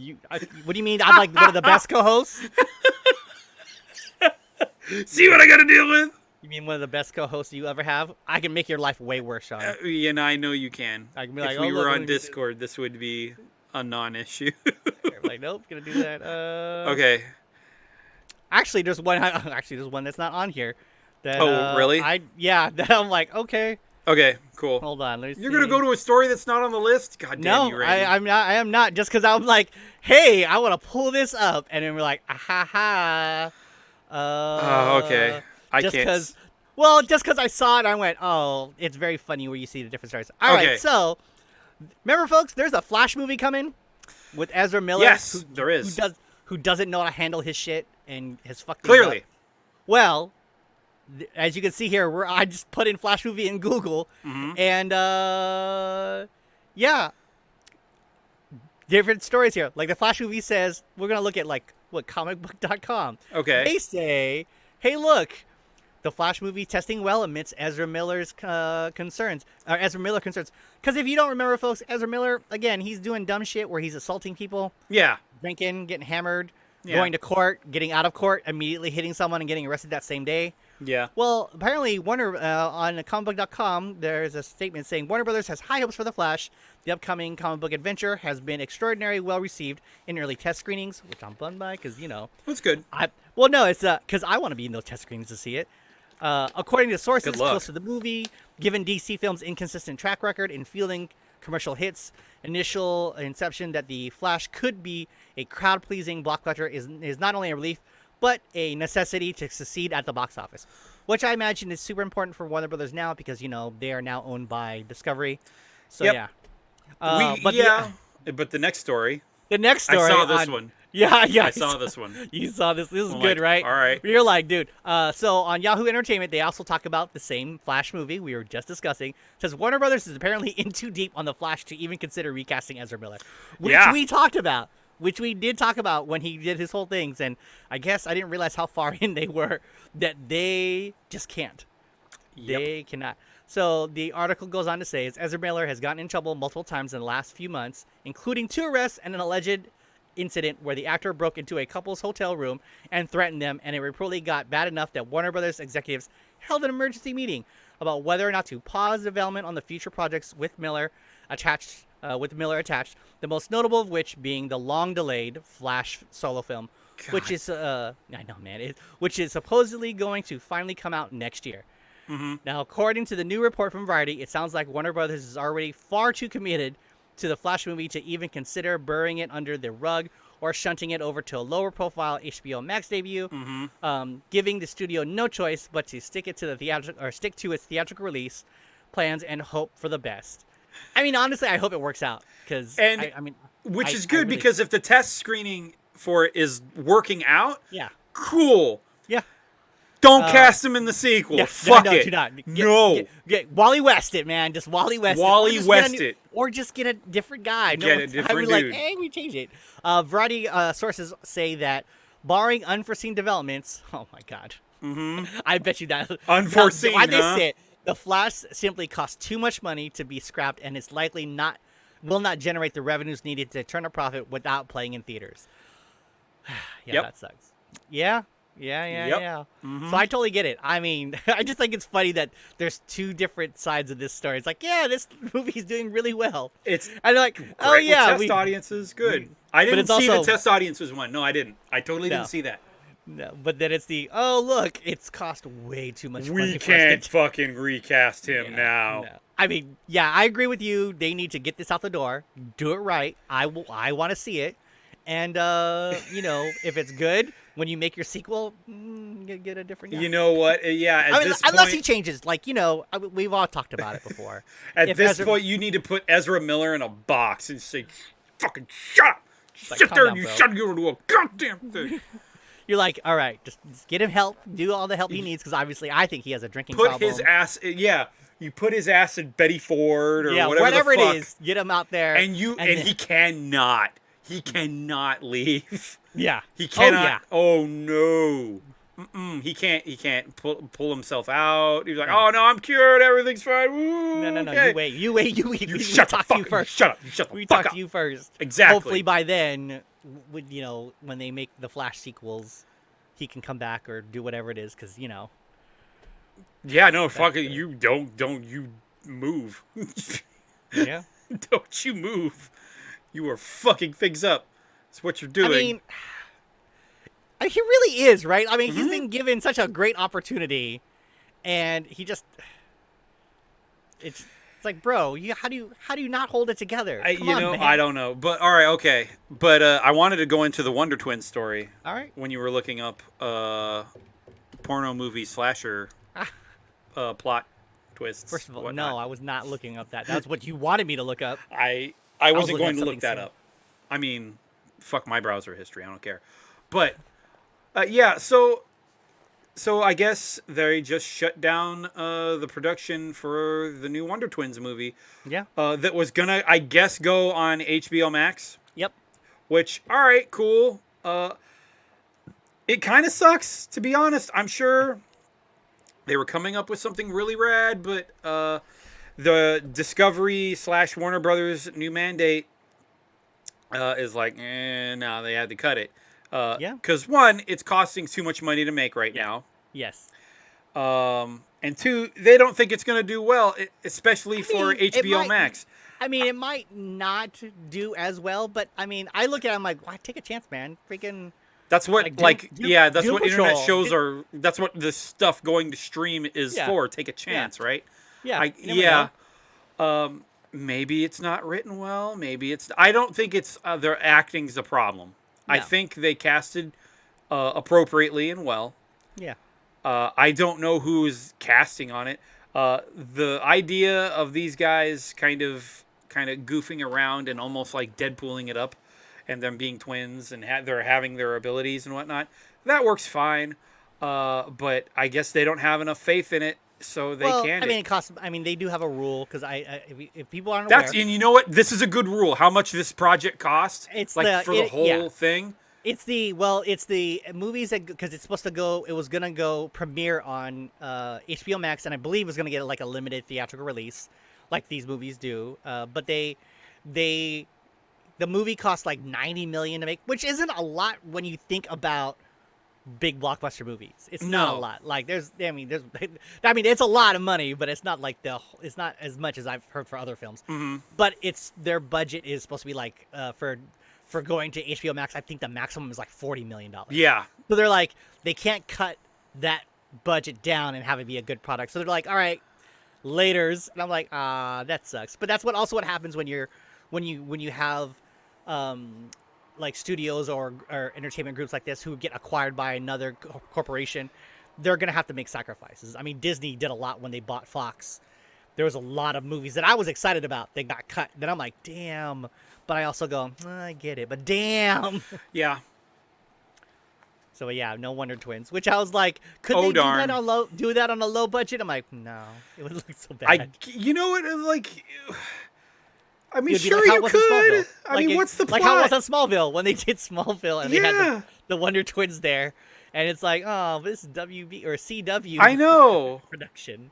What do you mean? I'm like one of the best co-hosts. See what I got to deal with? You mean one of the best co-hosts you ever have? I can make your life way worse, Sean. And I know you can. I can be If like, we oh, were look, on look at this. Discord, this would be a non-issue. Like, nope, gonna do that. Okay. Actually, there's one. There's one that's not on here. That, Oh, really? That I'm like, okay, Okay, cool. hold on. Let me You're see. going to go to a story that's not on the list? God damn No, you, Randy. I'm not. I am not. Just because I'm like, hey, I want to pull this up, and then we're like, ah ha ha. Okay. I just can't. because. Well, just because I saw it, I went, oh, it's very funny where you see the different stories. All right, Okay. so remember, folks, there's a Flash movie coming with Ezra Miller. Yes, there is. Who doesn't know how to handle his shit and has fucked things Clearly. up. Well, as you can see here, I just put in Flash movie in Google, and yeah, different stories here. Like the Flash movie says, we're gonna look at comicbook.com. Okay. They say, hey, look, the Flash movie testing well amidst Ezra Miller's concerns. Ezra Miller concerns. Because if you don't remember, folks, Ezra Miller, again, he's doing dumb shit where he's assaulting people, Yeah. drinking, getting hammered, Yeah. going to court, getting out of court, immediately hitting someone and getting arrested that same day. Yeah. Well, apparently Warner on comicbook.com, there's a statement saying Warner Brothers has high hopes for The Flash. The upcoming comic book adventure has been extraordinarily well received in early test screenings, which I'm bummed by because, That's good. it's because I want to be in those test screenings to see it. According to sources Good luck. close to the movie, given DC Films' inconsistent track record in fielding commercial hits, initial inception that The Flash could be a crowd-pleasing blockbuster is not only a relief, but a necessity to succeed at the box office, which I imagine is super important for Warner Brothers now because, they are now owned by Discovery. So, Yep. yeah. But the next story. The next story. I saw this one. Yeah. I saw this one. You saw this. This is I'm good, like, right? all right. You're like, dude. So on Yahoo Entertainment, they also talk about the same Flash movie we were just discussing. It says Warner Brothers is apparently in too deep on the Flash to even consider recasting Ezra Miller, which Yeah. we talked about. Which we did talk about when he did his whole things, and I guess I didn't realize how far in they were that they just can't. Yep. They cannot. So the article goes on to say, Ezra Miller has gotten in trouble multiple times in the last few months, including 2 arrests and an alleged incident where the actor broke into a couple's hotel room and threatened them, and it reportedly got bad enough that Warner Brothers executives held an emergency meeting about whether or not to pause development on the future projects with Miller attached. The most notable of which being the long-delayed Flash solo film, which is which is supposedly going to finally come out next year. Now, according to the new report from Variety, it sounds like Warner Brothers is already far too committed to the Flash movie to even consider burying it under the rug or shunting it over to a lower profile HBO Max debut, Mm-hmm. giving the studio no choice but to stick to its theatrical release plans and hope for the best. I mean, honestly, I hope it works out because which is good because if the test screening for it is working out, yeah, cool. yeah. Don't cast him in the sequel. Yeah, Fuck no, it. do not. Get Wally West it, man. Just Wally West it. Or just get a different guy. Get a different dude. Like, hey, we changed it. Variety sources say that, barring unforeseen developments, oh my god, I bet you that unforeseen. Why they say it? The Flash simply costs too much money to be scrapped, and it's likely will not generate the revenues needed to turn a profit without playing in theaters. That sucks. Yeah. Mm-hmm. So I totally get it. I mean, I just think it's funny that there's two different sides of this story. It's like, yeah, this movie's doing really well. It's like, oh yeah, test audiences, good. I didn't see the test audiences one. No, I didn't. I totally didn't see that. No, but then it's look, it's cost way too much money. We can't fucking recast him now. No. I mean, yeah, I agree with you. They need to get this out the door, do it right. I want to see it, and if it's good. When you make your sequel, get a different guy. You know what? Yeah, unless he changes. Like, we've all talked about it before. At this point, you need to put Ezra Miller in a box and say, fucking shut up. Sit there and you shut you into a goddamn thing. You're like, all right, just get him help. Do all the help he needs, because obviously I think he has a drinking problem. Put his ass, you put his ass in Betty Ford or whatever the fuck. it is. Get him out there. And he cannot. He cannot leave. Yeah. He cannot. Oh no. He can't pull himself out. He's like, oh no, I'm cured. Everything's fine. Woo, no. okay. You wait. You shut the fuck up. Shut up. You shut the fuck up. We talk to you first. Exactly. Hopefully by then, when they make the Flash sequels, he can come back or do whatever it is, because Yeah, no, fuck it. You don't you move. Yeah. Don't you move. You are fucking things up. That's what you're doing. I mean, he really is, right? I mean, he's been given such a great opportunity, and he just it's like, bro, how do you not hold it together? Come on, man. I don't know. But all right, okay. But I wanted to go into the Wonder Twins story. All right. When you were looking up porno movie slasher plot twists. First of all, no, I was not looking up that. That's what you wanted me to look up. I wasn't going to look that up. I mean, fuck my browser history. I don't care. But yeah, so I guess they just shut down the production for the new Wonder Twins movie. Yeah. That was gonna, I guess, go on HBO Max. Yep. Which, all right, cool. It kind of sucks, to be honest. I'm sure they were coming up with something really rad, but the Discovery / Warner Brothers new mandate is like, no, they had to cut it. Yeah. Because one, it's costing too much money to make right now. Yes. And two, they don't think it's going to do well, especially for HBO Max. I mean, it might not do as well, but I mean, I look at it, I'm like, why take a chance, man? Freaking. That's what, that's what Patrol. internet shows are. That's what the stuff going to stream is for. Take a chance, right? Yeah. Maybe it's not written well. Maybe it's. I don't think it's their acting's a problem. No. I think they casted appropriately and well. Yeah. I don't know who's casting on it. The idea of these guys kind of goofing around and almost like Deadpooling it up, and them being twins and they're having their abilities and whatnot, that works fine. But I guess they don't have enough faith in it, so they can't. I mean, it costs. I mean, they do have a rule, because if people aren't aware, and you know what? This is a good rule. How much this project costs? It's for the whole thing. It's the movies because it's supposed to go. It was gonna go premiere on HBO Max, and I believe it was gonna get like a limited theatrical release, like these movies do. But the movie cost like $90 million to make, which isn't a lot when you think about big blockbuster movies. It's not a lot. Like it's a lot of money, but it's not like it's not as much as I've heard for other films. Mm-hmm. But their budget is supposed to be like for going to HBO Max, I think the maximum is like $40 million. Yeah. So they're like, they can't cut that budget down and have it be a good product. So they're like, all right, laters. And I'm like, that sucks. But that's what happens when you have like studios or entertainment groups like this who get acquired by another corporation, they're gonna have to make sacrifices. I mean, Disney did a lot when they bought Fox. There was a lot of movies that I was excited about. They got cut. Then I'm like, damn. But I also go, I get it. But damn. Yeah. So yeah, no Wonder Twins. Which I was like, could they do that on a low budget? I'm like, no, it would look so bad. You know what? Like, I mean, sure like you could. I mean, what's the plot? Like how it was on Smallville when they did Smallville and they had the Wonder Twins there, and it's like, oh, this is WB or CW. I know production.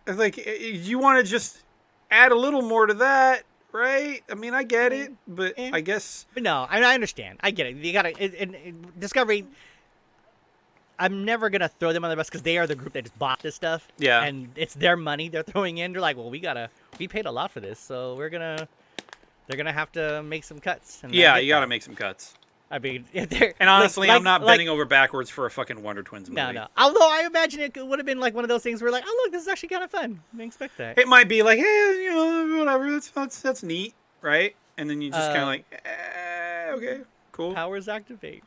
It's like you want to just add a little more to that, right? I mean, I get it, but I guess. But no, I understand. I get it. You gotta Discovery. I'm never gonna throw them on the bus because they are the group that just bought this stuff. Yeah. And it's their money they're throwing in. They're like, well, we paid a lot for this, so they're gonna have to make some cuts. And yeah, you gotta make some cuts. I mean, and honestly, I'm not bending over backwards for a fucking Wonder Twins movie. No. Although I imagine it would have been like one of those things where like, oh look, this is actually kind of fun. I didn't expect that. It might be like, hey, you know, whatever. That's neat, right? And then you just kind of like, okay, cool. Powers activate.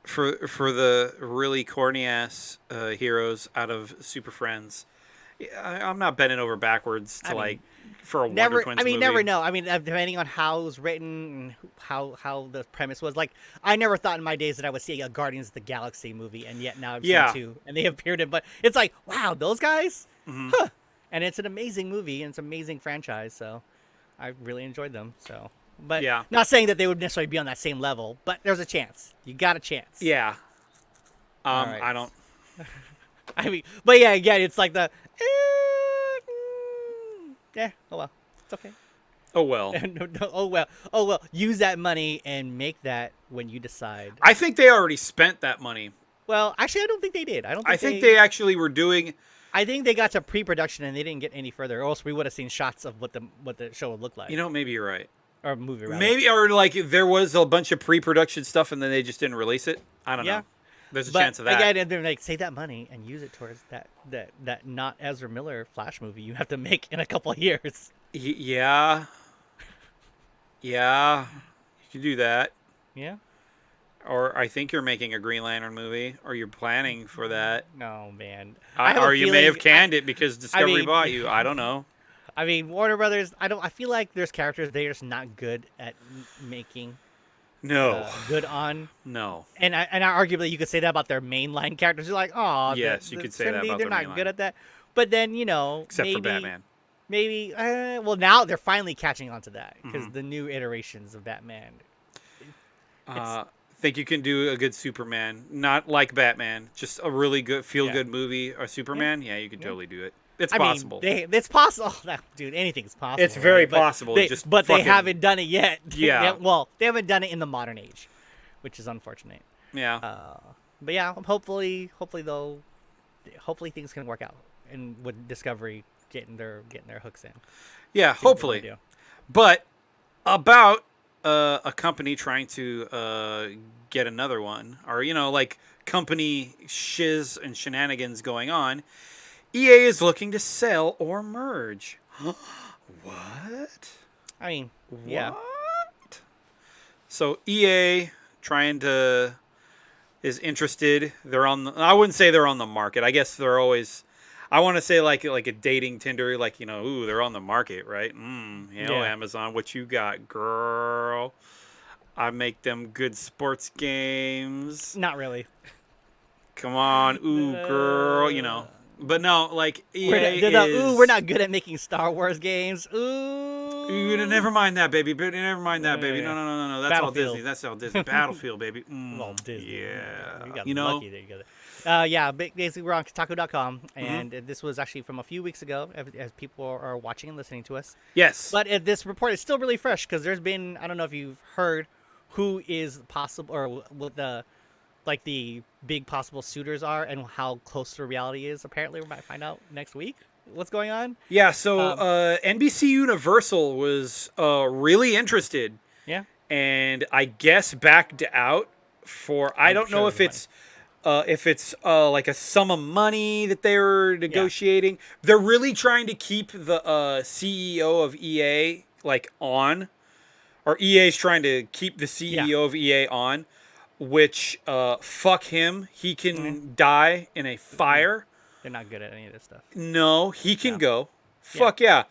For the really corny ass heroes out of Super Friends, I'm not bending over backwards to for a Wonder Twins movie. Never know. I mean, depending on how it was written and how the premise was. Like, I never thought in my days that I would see a Guardians of the Galaxy movie, and yet now I've seen two, and they appeared in. But it's like, wow, those guys, huh? And it's an amazing movie, and it's an amazing franchise. So, I really enjoyed them. So, but not saying that they would necessarily be on that same level, but there's a chance. You got a chance. Yeah. Right. I don't. I mean, but yeah, again, it's like the. Yeah. Oh well. It's okay. Oh well. Oh well. Use that money and make that when you decide. I think they already spent that money. Well, actually, I don't think they did. I think they actually were doing. I think they got to pre-production and they didn't get any further, or else we would have seen shots of what the show would look like. You know, maybe you're right. Or movie, rather. Maybe, or like there was a bunch of pre-production stuff and then they just didn't release it. I don't know. There's a chance of that. Again, and then like save that money and use it towards that not Ezra Miller Flash movie you have to make in a couple of years. Yeah, you can do that. Yeah. Or I think you're making a Green Lantern movie, or you're planning for that. No, man. Or you may have canned it because Discovery bought you. I don't know. I mean, Warner Brothers. I feel like there's characters they're just not good at making. No. Good on. No. And arguably you could say that about their mainline characters. You're like, oh, yes, you could say that about they're their not good at that. But then except for Batman. Maybe. Well, now they're finally catching on to that because the new iterations of Batman. Think you can do a good Superman, not like Batman, just a really good feel-good movie or Superman? Yeah, you could totally do it. It's possible. It's possible. Dude, anything's possible. It's very possible. But they haven't done it yet. Yeah. They haven't done it in the modern age, which is unfortunate. Yeah. But yeah, hopefully things can work out, and with Discovery getting their hooks in. Yeah, hopefully. But about a company trying to get another one, or like company shiz and shenanigans going on. EA is looking to sell or merge. What? I mean, yeah. What? So EA is interested. They're on. I wouldn't say they're on the market. I guess they're always. I want to say like a dating Tinder, like ooh, they're on the market, right? Amazon, what you got, girl? I make them good sports games. Not really. Come on, ooh, girl, But no, like EA ooh, we're not good at making Star Wars games. Ooh, never mind that, baby. Never mind that, baby. No. That's all Disney. That's all Disney. Battlefield, baby. Well, Disney. Yeah. You got lucky there. You got it. Yeah, basically we're on Kotaku.com, and this was actually from a few weeks ago, as people are watching and listening to us. Yes. But this report is still really fresh because there's been, I don't know if you've heard who is possible or what the big possible suitors are and how close to reality is. Apparently, we might find out next week what's going on. Yeah, so NBC Universal was really interested. Yeah. And I guess backed out for, I don't know if it's like a sum of money that they were negotiating. Yeah. They're really trying to keep the CEO of EA on, or EA's trying to keep the CEO of EA on, which fuck him. He can die in a fire. They're not good at any of this stuff. No, he can go. Fuck yeah.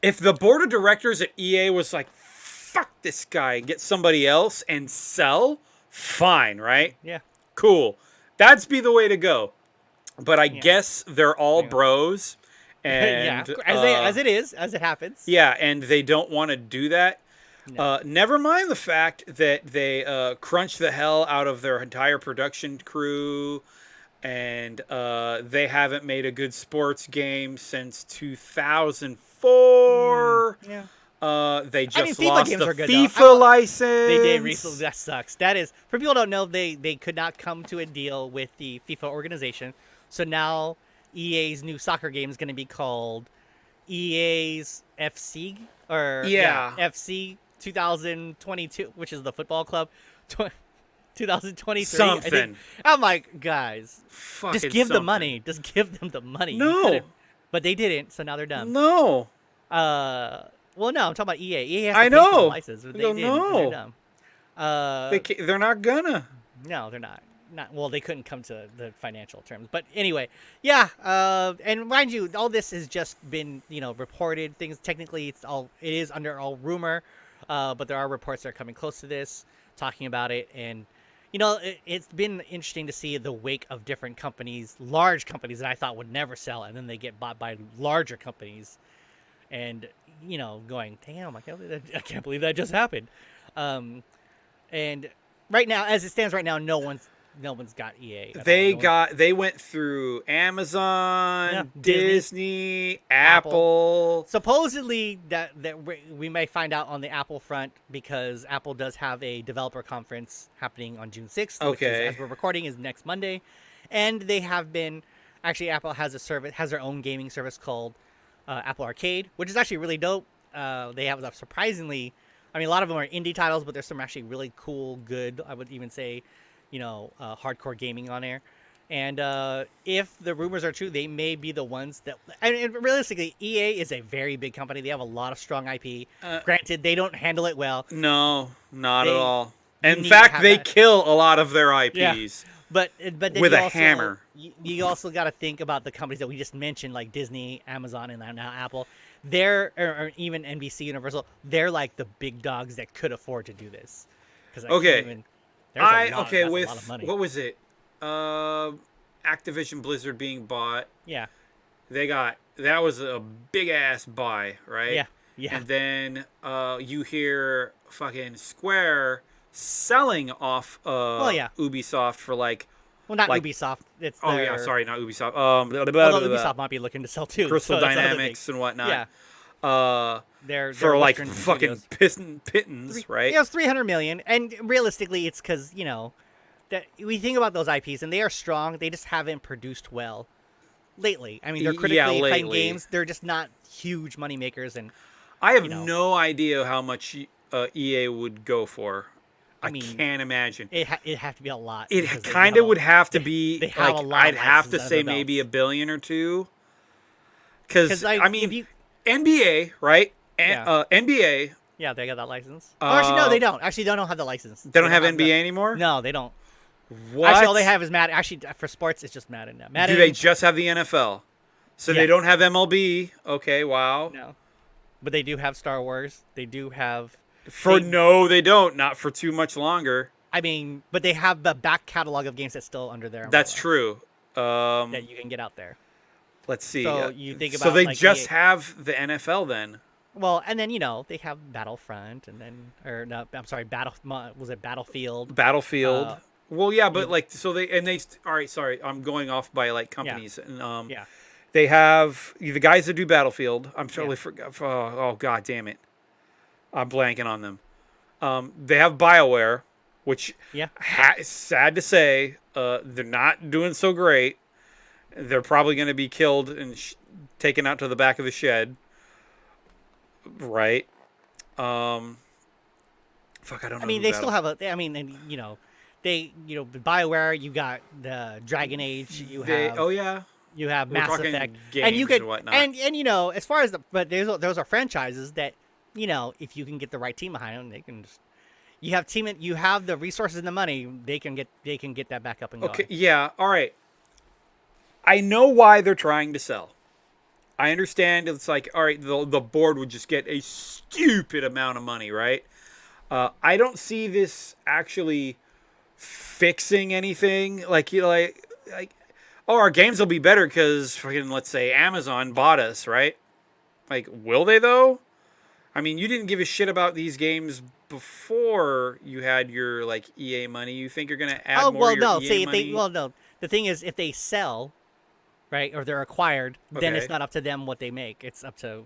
If the board of directors at EA was like, fuck this guy, get somebody else and sell, fine, right? Yeah. Cool. That'd be the way to go. But I guess they're all bros. And, as it happens. Yeah, and they don't want to do that. No. Never mind the fact that they crunch the hell out of their entire production crew, and they haven't made a good sports game since 2004. Yeah. They just FIFA lost games the are good, FIFA license. They did recently. That sucks. That is, for people who don't know, they could not come to a deal with the FIFA organization. So now EA's new soccer game is going to be called EA's FC FC 2022, which is the football club. 2023. Something. I'm like, guys, fucking just give something. the money. Just give them the money. No. But they didn't, so now they're done. No. Well, no, I'm talking about EA. EA has to I pay know. for the license, but they didn't. No. They're dumb. They're not gonna. No, they're not. Well, they couldn't come to the financial terms. But anyway, yeah. And mind you, all this has just been, reported. Things technically, it is under all rumor, but there are reports that are coming close to this, talking about it, and it's been interesting to see the wake of different companies, large companies that I thought would never sell, and then they get bought by larger companies, and going, damn, I can't believe that just happened. And right now, as it stands right now, no one's got EA. They went through Amazon, Disney, Apple. Supposedly that we may find out on the Apple front, because Apple does have a developer conference happening on June 6th, which is, as we're recording, is next Monday. And they have been, actually Apple has their own gaming service called Apple Arcade, which is actually really dope. They have surprisingly, a lot of them are indie titles, but there's some actually really cool, good, I would even say, hardcore gaming on there. And if the rumors are true, they may be the ones that... And realistically, EA is a very big company. They have a lot of strong IP. Granted, they don't handle it well. No, not at all. In fact, they kill a lot of their IPs. Yeah. But then with a hammer. You also got to think about the companies that we just mentioned, like Disney, Amazon, and now Apple. Or even NBC Universal. They're like the big dogs that could afford to do this. Okay. That's a lot of money. What was it? Activision Blizzard being bought. Yeah. That was a big ass buy, right? Yeah. Yeah. And then you hear fucking Square selling off Ubisoft for like... Well, not Ubisoft. It's sorry, not Ubisoft. Although Ubisoft might be looking to sell too. Crystal Dynamics and whatnot. Yeah. They're for like Western fucking pittance, right? Yeah, it's $300 million, and realistically, it's because that we think about those IPs, and they are strong. They just haven't produced well lately. They're critically acclaimed games. They're just not huge money makers, and I have no idea how much EA would go for. I can't imagine. It'd have to be a lot. It kind of would have to be. They have a lot I'd have to say maybe $1 billion or $2 billion. Because NBA, right? NBA. Yeah, they got that license. Actually, no, they don't. Actually, they don't have the license. They don't have NBA anymore? No, they don't. What? Actually, all they have is Madden. Actually, for sports, it's just Madden now. Do they just have the NFL? So they don't have MLB? Okay, wow. No. But they do have Star Wars. They do have... No, they don't. Not for too much longer. But they have the back catalog of games that's still under their umbrella. That's true. That you can get out there. Let's see. So you think about... So they just have the NFL then? Well, and then, they have Battlefront, and then... Or, no, I'm sorry, was it Battlefield? Battlefield. Well, yeah, but, all right, sorry, I'm going off by, companies. Yeah. And, they have the guys that do Battlefield. I'm totally forgot. Oh, god damn it. I'm blanking on them. They have BioWare, which sad to say, they're not doing so great. They're probably going to be killed and taken out to the back of the shed. Right? Fuck, I don't know. They still have BioWare, you got the Dragon Age, you have Mass Effect, games and whatnot. And as far as but those are franchises that you know, if you can get the right team behind them, they can just. You have the resources and the money. They can get that back up and going. Okay, yeah, all right. I know why they're trying to sell. I understand it's like, all right, the board would just get a stupid amount of money, right? I don't see this actually fixing anything. Like, you know, like oh, our games will be better because fucking, let's say, Amazon bought us, right? Like, will they though? I mean, you didn't give a shit about these games before you had your like EA money. You think you're gonna add more? Well, to your no. EA See, money? no. The thing is, if they sell, right, or they're acquired, then Okay. it's not up to them what they make. It's up to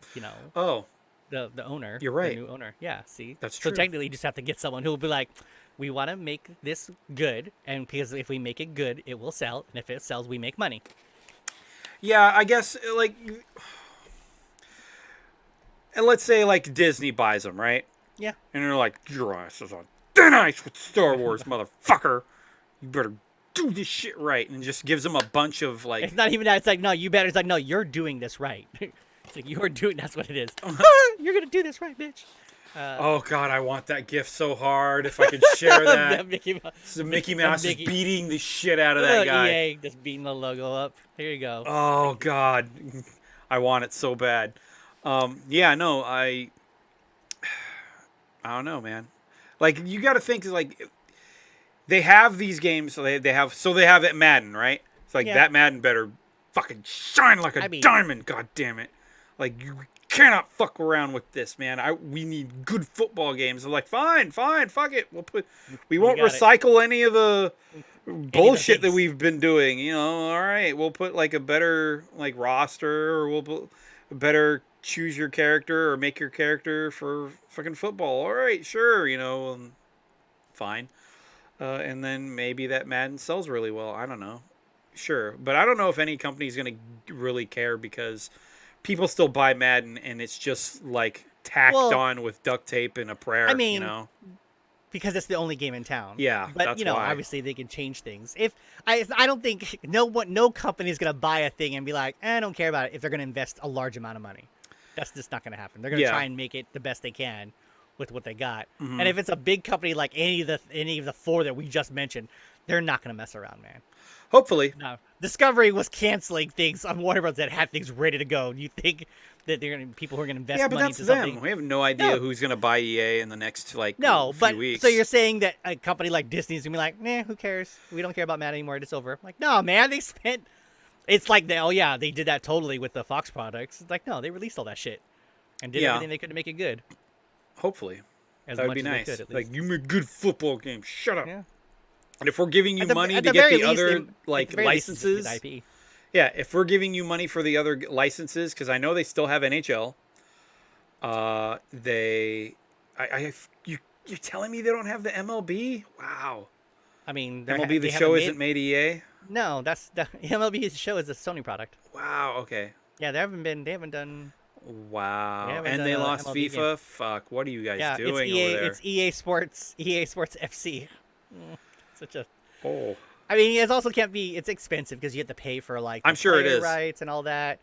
Oh, the owner. You're right. The new owner. Yeah. See, That's so true. technically, you just have to get someone who will be like, we want to make this good, and because if we make it good, it will sell, and if it sells, we make money. yeah. I guess like, and let's say like Disney buys them, right? Yeah. And they're like, your ass is on thin ice with Star Wars, motherfucker. You better do this shit right, and just gives them a bunch of like. It's not even that. It's like, no, you better. It's like, no, you're doing this right. It's like, you're doing. That's what it is. You're gonna do this right, bitch. Oh God, I want that gift so hard. If I could share that. Mickey Mouse. So Mickey Mouse is Mickey. beating the shit out of that guy. EA just beating the logo up. Here you go. Oh God, I want it so bad. Yeah, no, I don't know, man. Like, you got to think like they have these games, so they have it Madden, right? It's like that Madden better fucking shine like a diamond. God damn it! Like, you cannot fuck around with this, man. We need good football games. They're like, fine, fuck it. We won't recycle any of the bullshit that we've been doing. You know, all right, we'll put like a better like roster, or we'll put a better choose your character or make your character for fucking football. All right, sure, you know, fine. And then maybe that Madden sells really well. I don't know. Sure, but I don't know if any company's gonna really care because people still buy Madden, and it's just like tacked on with duct tape and a prayer. I mean, you know, because it's the only game in town. Yeah, but that's you know, why. obviously they can change things. If I don't think no company is gonna buy a thing and be like, I don't care about it if they're gonna invest a large amount of money. That's just not gonna happen. They're gonna try and make it the best they can with what they got. Mm-hmm. And if it's a big company like any of the four that we just mentioned, they're not gonna mess around, man. Hopefully. No. Discovery was canceling things on Warner Bros. That had things ready to go. You think that people who are going to invest money that's into them. something? We have no idea who's going to buy EA in the next few but weeks. So you're saying that a company like Disney's going to be like, nah, who cares? We don't care about Madden anymore. It's over. Like, no, man, they spent. It's like they did that totally with the Fox products. It's like, no, they released all that shit and did everything they could to make it good. Hopefully, as that would much be as nice. They could, at like, least. you make good football games. Shut up. Yeah. And if we're giving you money to get the other licenses, IP. Yeah, if we're giving you money for the other licenses, because I know they still have NHL. You're telling me they don't have the MLB? Wow. I mean, MLB The Show isn't made EA. No, the MLB The Show is a Sony product. Wow. Okay. Yeah, they haven't done. Wow. And they lost MLB FIFA. game. Fuck. What are you guys doing it's EA, over there? It's EA Sports FC. Such a. Oh. I mean, it also can't be. It's expensive because you have to pay for like. I'm sure it is. Rights and all that,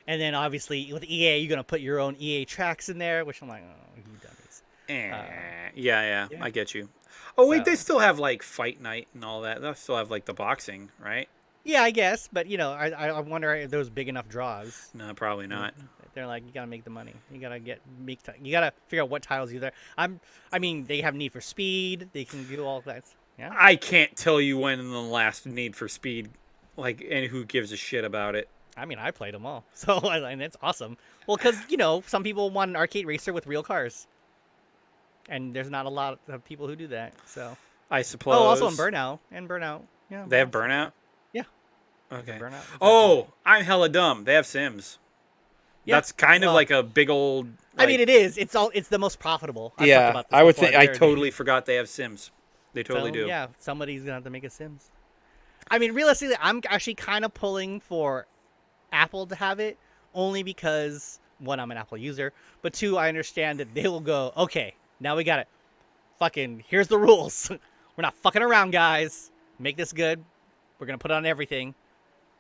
and then obviously with EA, you're gonna put your own EA tracks in there, which I'm like, oh, you dummies. Yeah, I get you. Oh wait, they still have like Fight Night and all that. They still have like the boxing, right? Yeah, I guess, but you know, I wonder if those big enough draws. No, probably not. They're like, you gotta make the money. You gotta you gotta figure out what titles you're there. I mean, they have Need for Speed. They can do all that. Yeah. I can't tell you when in the last Need for Speed, and who gives a shit about it. I mean, I played them all, so and it's awesome. Well, because some people want an arcade racer with real cars, and there's not a lot of people who do that. So I suppose. Oh, also in Burnout. Yeah. They have Burnout. Yeah. Okay. Burnout. Oh, I'm hella dumb. They have Sims. Yeah. That's kind of like a big old. I mean, it is. It's the most profitable. I would think. I totally forgot they have Sims. They totally do. Yeah, somebody's gonna have to make a Sims. I mean, realistically, I'm actually kind of pulling for Apple to have it, only because one, I'm an Apple user, but two, I understand that they will go, okay, now we got it. Fucking, here's the rules. We're not fucking around, guys. Make this good. We're gonna put it on everything.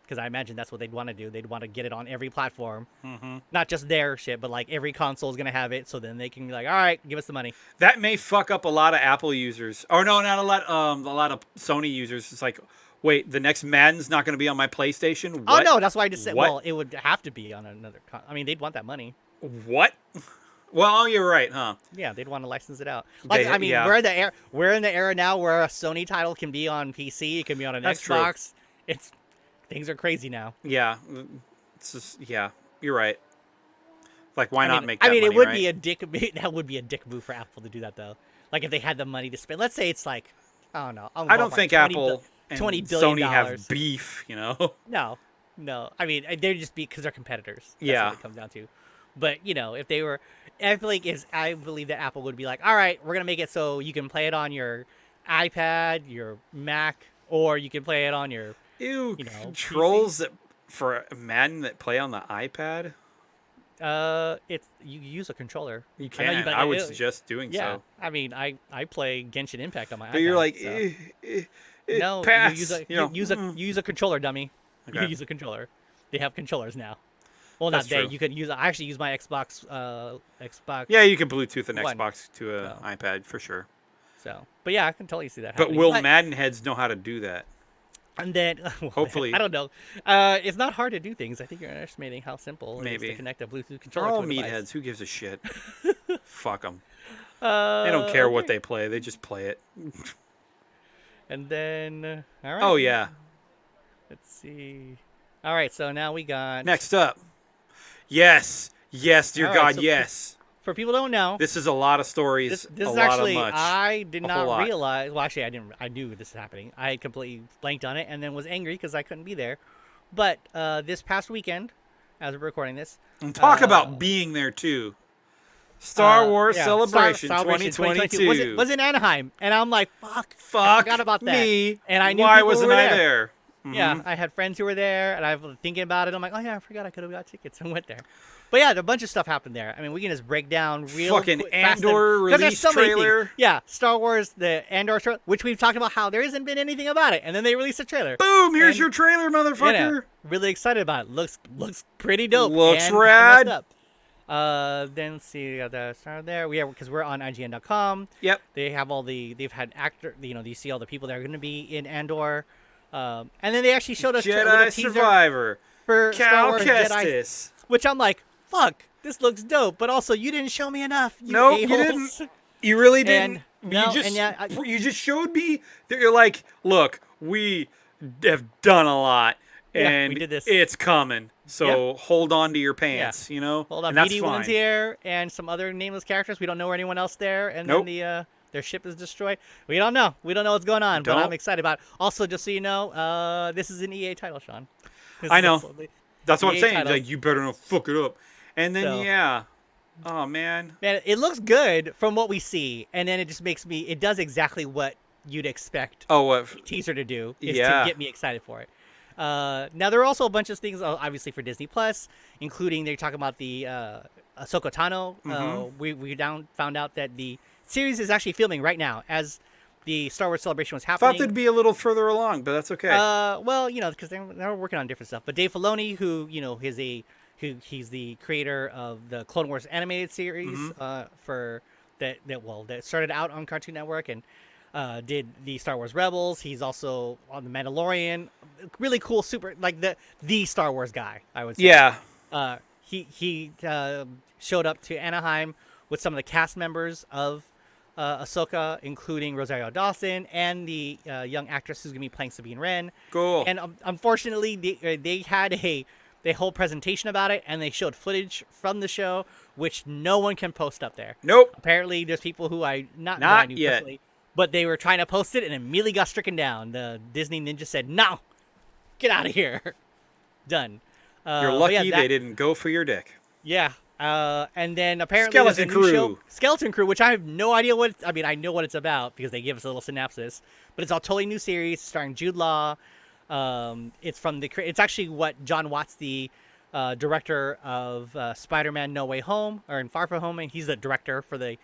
because I imagine that's what they'd want to do. They'd want to get it on every platform, Mm-hmm. not just their shit, but like every console is gonna have it. So then they can be like, all right, give us the money. That may fuck up a lot of Apple users. Or no, not a lot. A lot of Sony users. It's like, wait, the next Madden's not going to be on my PlayStation. Oh What? no, that's why I just said. What? Well, it would have to be on another. I mean, they'd want that money. What? Well, oh, you're right, huh? Yeah, they'd want to license it out. Like, I mean, yeah. we're in the era now where a Sony title can be on PC, it can be on an That's true. Xbox. Things are crazy now. Yeah. It's just, yeah, you're right. Like, why not make that I mean, money, it would right? be a dick. That would be a dick move for Apple to do that, though. Like, if they had the money to spend. Let's say it's like, I don't know. I don't think Apple and $20 billion. Sony have beef, you know? No. I mean, they're just because they're competitors. That's Yeah. what it comes down to. But if they were, I believe that Apple would be like, all right, we're gonna make it so you can play it on your iPad, your Mac, or you can play it on your Controls that for Madden that play on the iPad. It's you use a controller. You I know can. but I would suggest doing yeah. so. I mean, I play Genshin Impact on my iPad. But you're like, so. No, pass. you use a controller, dummy. Okay. You use a controller. They have controllers now. Well, not That's they. true. You can use. I actually use my Xbox. Yeah, you can Bluetooth an One. Xbox to an iPad for sure. So, but yeah, I can totally see that. But happening. will Madden heads know how to do that? And then, Hopefully. I don't know. It's not hard to do things. I think you're underestimating how simple it is Maybe. to connect a Bluetooth They're controller all to a device. meatheads. Who gives a shit? Fuck them. They don't care what they play. They just play it. And then, all right. Oh, yeah. Let's see. All right, so now we got. Next up. Yes, dear All right, God, so yes. For people who don't know, This is a lot of stories. this a is lot actually of much. I did A whole not lot. realize. Well, actually, I knew this was happening. I had completely blanked on it, and then was angry because I couldn't be there. But this past weekend, as we're recording this, And talk about being there, too. Star Wars yeah, Celebration Celebration 2022. was in Anaheim, and I'm like, fuck, I Fuck forgot about that. me. And I knew Why people wasn't were I there. there? Yeah, I had friends who were there, and I was thinking about it. I'm like, oh yeah, I forgot I could have got tickets and went there. But yeah, a bunch of stuff happened there. I mean, we can just break down real Fucking quick, fast Andor and- 'cause there's release so many things. trailer. Yeah, Star Wars, the Andor trailer, which we've talked about how there hasn't been anything about it, and then they released a trailer. Boom, here's And- your trailer, motherfucker. Really excited about it. Looks pretty dope. Looks and kinda rad. messed up. Then let's see the star there. Because we're on IGN.com. Yep. They have they've had you see all the people that are going to be in Andor. And then they actually showed us a little Jedi teaser Survivor. for Star Cal Wars Jedi, Kestis. which I'm like, fuck, this looks dope. But also, you didn't show me enough. Nope, you a-holes. didn't. You really didn't. And, no, you just, and yeah, you just showed me that you're like, look, we have done a lot, Yeah, and we did this. it's coming. So hold on to your pants, you know? Hold on, and that's BD1's fine. here, and some other nameless characters. We don't know anyone else there, and Nope. then their ship is destroyed. We don't know. We don't know what's going on, but Don't. I'm excited about it. Also, just so you know, this is an EA title, Sean. This I is know. absolutely- That's what I'm EA saying. titles. Like, you better not fuck it up. And then, So- yeah. Oh, man. Man, it looks good from what we see, and then it just makes me. It does exactly what you'd expect Oh, what? a teaser to do, is Yeah. to get me excited for it. Now there are also a bunch of things, obviously for Disney Plus, including they're talking about the Ahsoka Tano. We found out that the series is actually filming right now as the Star Wars Celebration was happening. Thought they'd be a little further along, but that's okay. Well, because they're working on different stuff. But Dave Filoni, who he's the creator of the Clone Wars animated series that started out on Cartoon Network and did the Star Wars Rebels. He's also on the Mandalorian. Really cool, super like the Star Wars guy, I would say. Yeah. He showed up to Anaheim with some of the cast members of Ahsoka, including Rosario Dawson and the young actress who's gonna be playing Sabine Wren. Cool. And unfortunately, they had a whole presentation about it, and they showed footage from the show, which no one can post up there. Nope. Apparently, there's people who that I Not knew yet. personally, but they were trying to post it and immediately got stricken down. The Disney ninja said, "No, get out of here." Done. You're but lucky yeah, they didn't go for your dick. Yeah. And then apparently there's a Skeleton new Crew. show, Skeleton Crew, which I have no idea what. I mean, I know what it's about because they give us a little synopsis, but it's a totally new series starring Jude Law. It's from it's actually what John Watts, the director of Spider-Man: No Way Home, or in Far From Home, and he's the director for the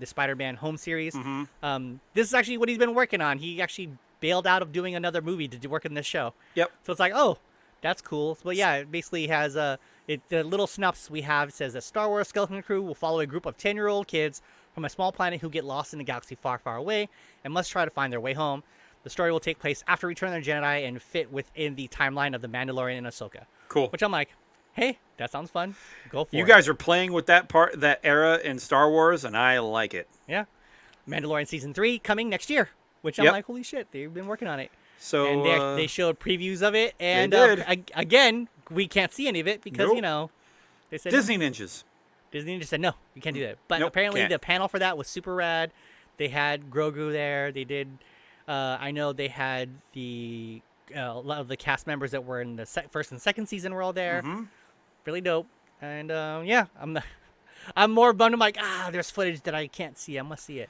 Spider-Man Home series. Mm-hmm. This is actually what he's been working on. He actually bailed out of doing another movie to work in this show. Yep. So it's like, oh, that's cool. But yeah, it basically has the little synopsis we have says that Star Wars Skeleton Crew will follow a group of 10-year-old kids from a small planet who get lost in a galaxy far, far away and must try to find their way home. The story will take place after Return of the Jedi and fit within the timeline of The Mandalorian and Ahsoka. Cool. Which I'm like, hey, that sounds fun. Go for it. You guys are playing with that era in Star Wars, and I like it. Yeah. Mandalorian Season 3 coming next year, which I'm like, holy shit, they've been working on it. So and they showed previews of it, and they did. Again, we can't see any of it because, they said Disney Ninjas. Disney just said, no, you can't do that. But Nope, apparently can't. The panel for that was super rad. They had Grogu there. They did, I know they had a lot of the cast members that were in the first and second season were all there. Mm-hmm. Really dope. And I'm more bummed. I'm like, there's footage that I can't see. I must see it.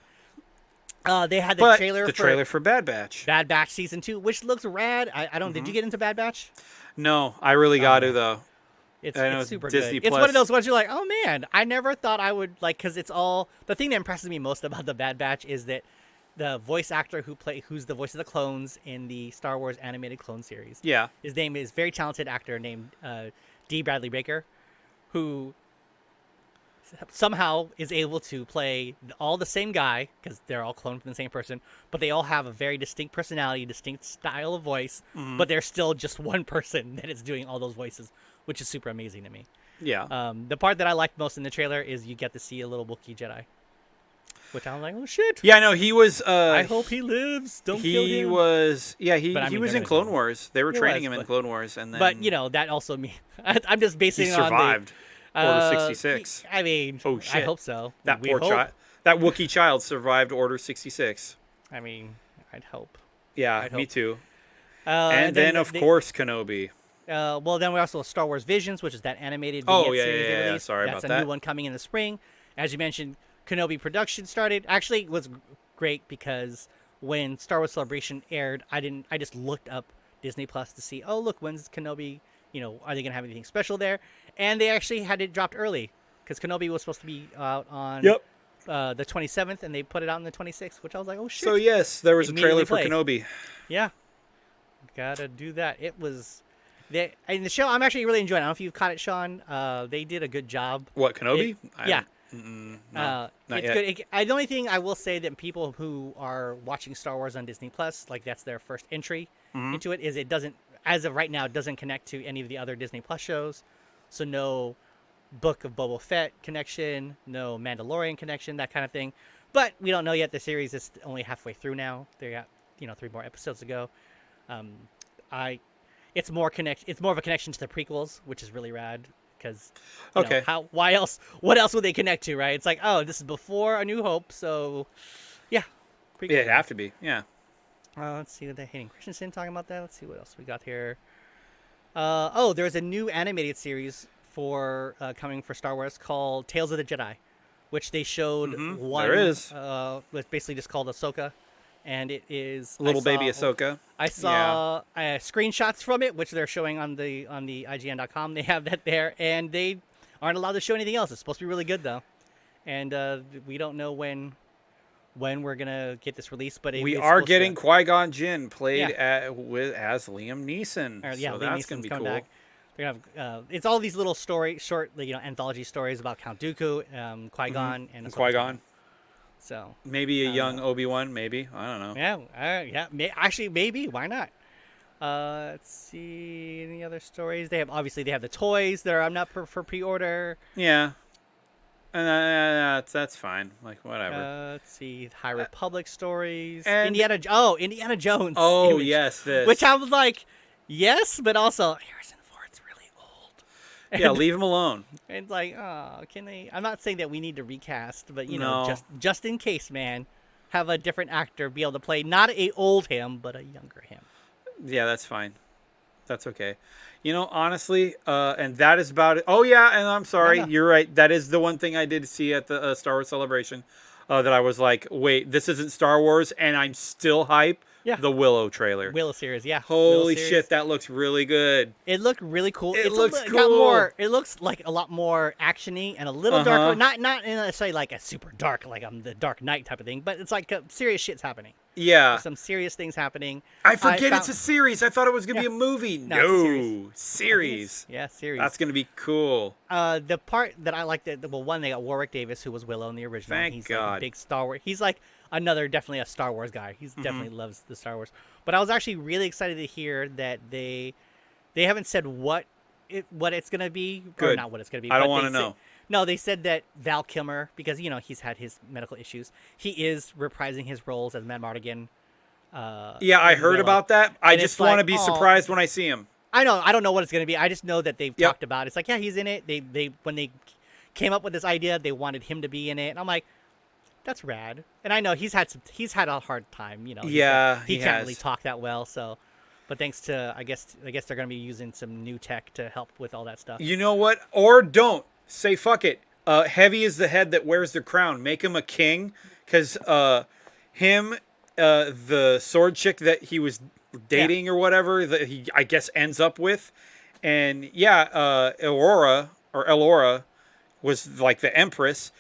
They had the trailer for Bad Batch. Bad Batch Season 2, which looks rad. I don't. Did you get into Bad Batch? No, I really got to though. It's super Disney good. Plus. It's one of those ones you're like, oh man, I never thought I would like, because it's all the thing that impresses me most about the Bad Batch is that the voice actor who's the voice of the clones in the Star Wars animated clone series. Yeah. His name is very talented actor named D. Bradley Baker, who somehow is able to play all the same guy, because they're all cloned from the same person, but they all have a very distinct personality, distinct style of voice, but they're still just one person that is doing all those voices, which is super amazing to me. Yeah. The part that I liked most in the trailer is you get to see a little Wookiee Jedi, which I'm like, oh shit. Yeah, no, he was. I hope he lives. Don't kill him. He was. Yeah, he was in Clone Wars. They were He training was, him in but- Clone Wars, and then. But that also means I'm just basing he it on survived the Order 66. I mean, Oh, shit. I hope so. That We poor hope. child. That Wookiee child survived Order 66. I mean, I'd hope. Yeah, I'd me hope. too. And then of course, Kenobi. Well, then we also have Star Wars Visions, which is that animated Oh, vignette yeah, series yeah, they yeah, released. sorry That's about a that. new one coming in the spring. As you mentioned, Kenobi production started. Actually, it was great because when Star Wars Celebration aired, I just looked up Disney Plus to see, oh look, when's Kenobi? Are they gonna have anything special there? And they actually had it dropped early because Kenobi was supposed to be out on the 27th, and they put it out on the 26th, which I was like, oh shit. So yes, there was a trailer for Immediately Kenobi. Yeah, gotta do that. It was. In the show, I'm actually really enjoying it. I don't know if you've caught it, Sean. They did a good job. What, Kenobi? Yeah. No, It's not yet. good. The only thing I will say that people who are watching Star Wars on Disney Plus, like that's their first entry into it, is it doesn't, as of right now, it doesn't connect to any of the other Disney Plus shows. So no Book of Boba Fett connection, no Mandalorian connection, that kind of thing. But we don't know yet. The series is only halfway through now. They got 3 more episodes to go. It's more of a connection to the prequels, which is really rad. Because what else would they connect to, right? It's like, oh, this is before A New Hope, so yeah. Yeah, it'd have to be. Yeah. Let's see what they're Hayden Christensen talking about that. Let's see what else we got here. There's a new animated series coming for Star Wars called Tales of the Jedi, which they showed one. There is. It's basically just called Ahsoka, and it is Little baby Ahsoka. I saw screenshots from it, which they're showing on the IGN.com. They have that there, and they aren't allowed to show anything else. It's supposed to be really good though, and we don't know when we're gonna get this released. But we are getting Qui-Gon Jinn played as Liam Neeson. So that's Neeson's gonna be coming cool. back. They're gonna have, it's all these little short anthology stories about Count Dooku, Qui-Gon, and Qui-Gon. So Maybe a young Obi-Wan. Maybe, I don't know. Yeah. Actually, maybe. Why not? Let's see any other stories. They have the toys that are not for pre-order. Yeah. And that's fine. Like whatever. Let's see High Republic stories. and- Indiana Jones. Oh image, yes, this. which I was like, yes, but also Harrison Ford's really old. Yeah, leave him alone. And it's like, oh, can they? I'm not saying that we need to recast, but No. just in case, man, have a different actor be able to play not a old him, but a younger him. Yeah, that's fine. That's okay. Honestly, and that is about it. Oh yeah, and I'm sorry, No. you're right. That is the one thing I did see at the Star Wars Celebration that I was like, wait, this isn't Star Wars, and I'm still hype. Yeah. The Willow trailer. Willow series, yeah. Holy Willow series. shit, that looks really good. It looked really cool. It It's looks got cool. more. It looks like a lot more actiony and a little darker. Not necessarily like a super dark, like the Dark Knight type of thing, but it's like serious shit's happening. Yeah. There's some serious things happening. I forget it's a series. I thought it was going to be a movie. No, it's a series. Yeah, series. That's going to be cool. The part that I liked, one, they got Warwick Davis, who was Willow in the original. He's God. Like a big Star Wars. He's like definitely a Star Wars guy. He's definitely loves the Star Wars. But I was actually really excited to hear that they haven't said what it's going to be. Good. Or not what it's going to be. I don't want to know. No, they said that Val Kilmer, because, he's had his medical issues, he is reprising his roles as Mad Mardigan. Yeah, I heard about that. I just want to be surprised when I see him. I know. I don't know what it's going to be. I just know that they've talked about it. It's like, yeah, he's in it. They when they came up with this idea, they wanted him to be in it. And I'm like, that's rad. And I know he's had a hard time, Yeah, he can't really talk that well, so. But thanks to, I guess they're going to be using some new tech to help with all that stuff. You know what? Or don't. Say fuck it. Heavy is the head that wears the crown. Make him a king, because him, the sword chick that he was dating or whatever, that he, I guess, ends up with, and Elora was like the empress.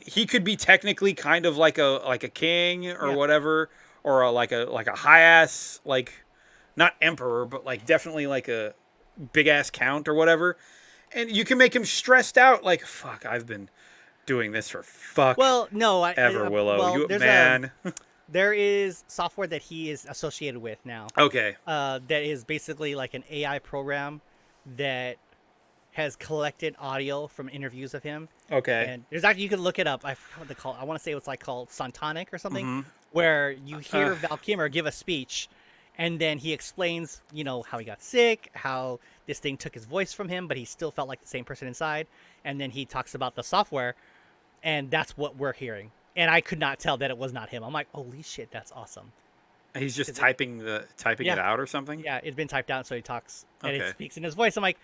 He could be technically kind of like a king or whatever, or like a high ass, like, not emperor, but like definitely like a big ass count or whatever. And you can make him stressed out, like, fuck, I've been doing this for Willow. There is software that he is associated with now. Okay. That is basically like an AI program that has collected audio from interviews of him. Okay. And there's actually, you can look it up. I forgot what they call it. I want to say it's like called Sontonic or something, where you hear Val Kilmer give a speech, and then he explains, how he got sick, how this thing took his voice from him, but he still felt like the same person inside. And then he talks about the software, and that's what we're hearing. And I could not tell that it was not him. I'm like, holy shit, that's awesome. He's just typing it out or something? Yeah, it's been typed out, so he talks, and it speaks in his voice. I'm like,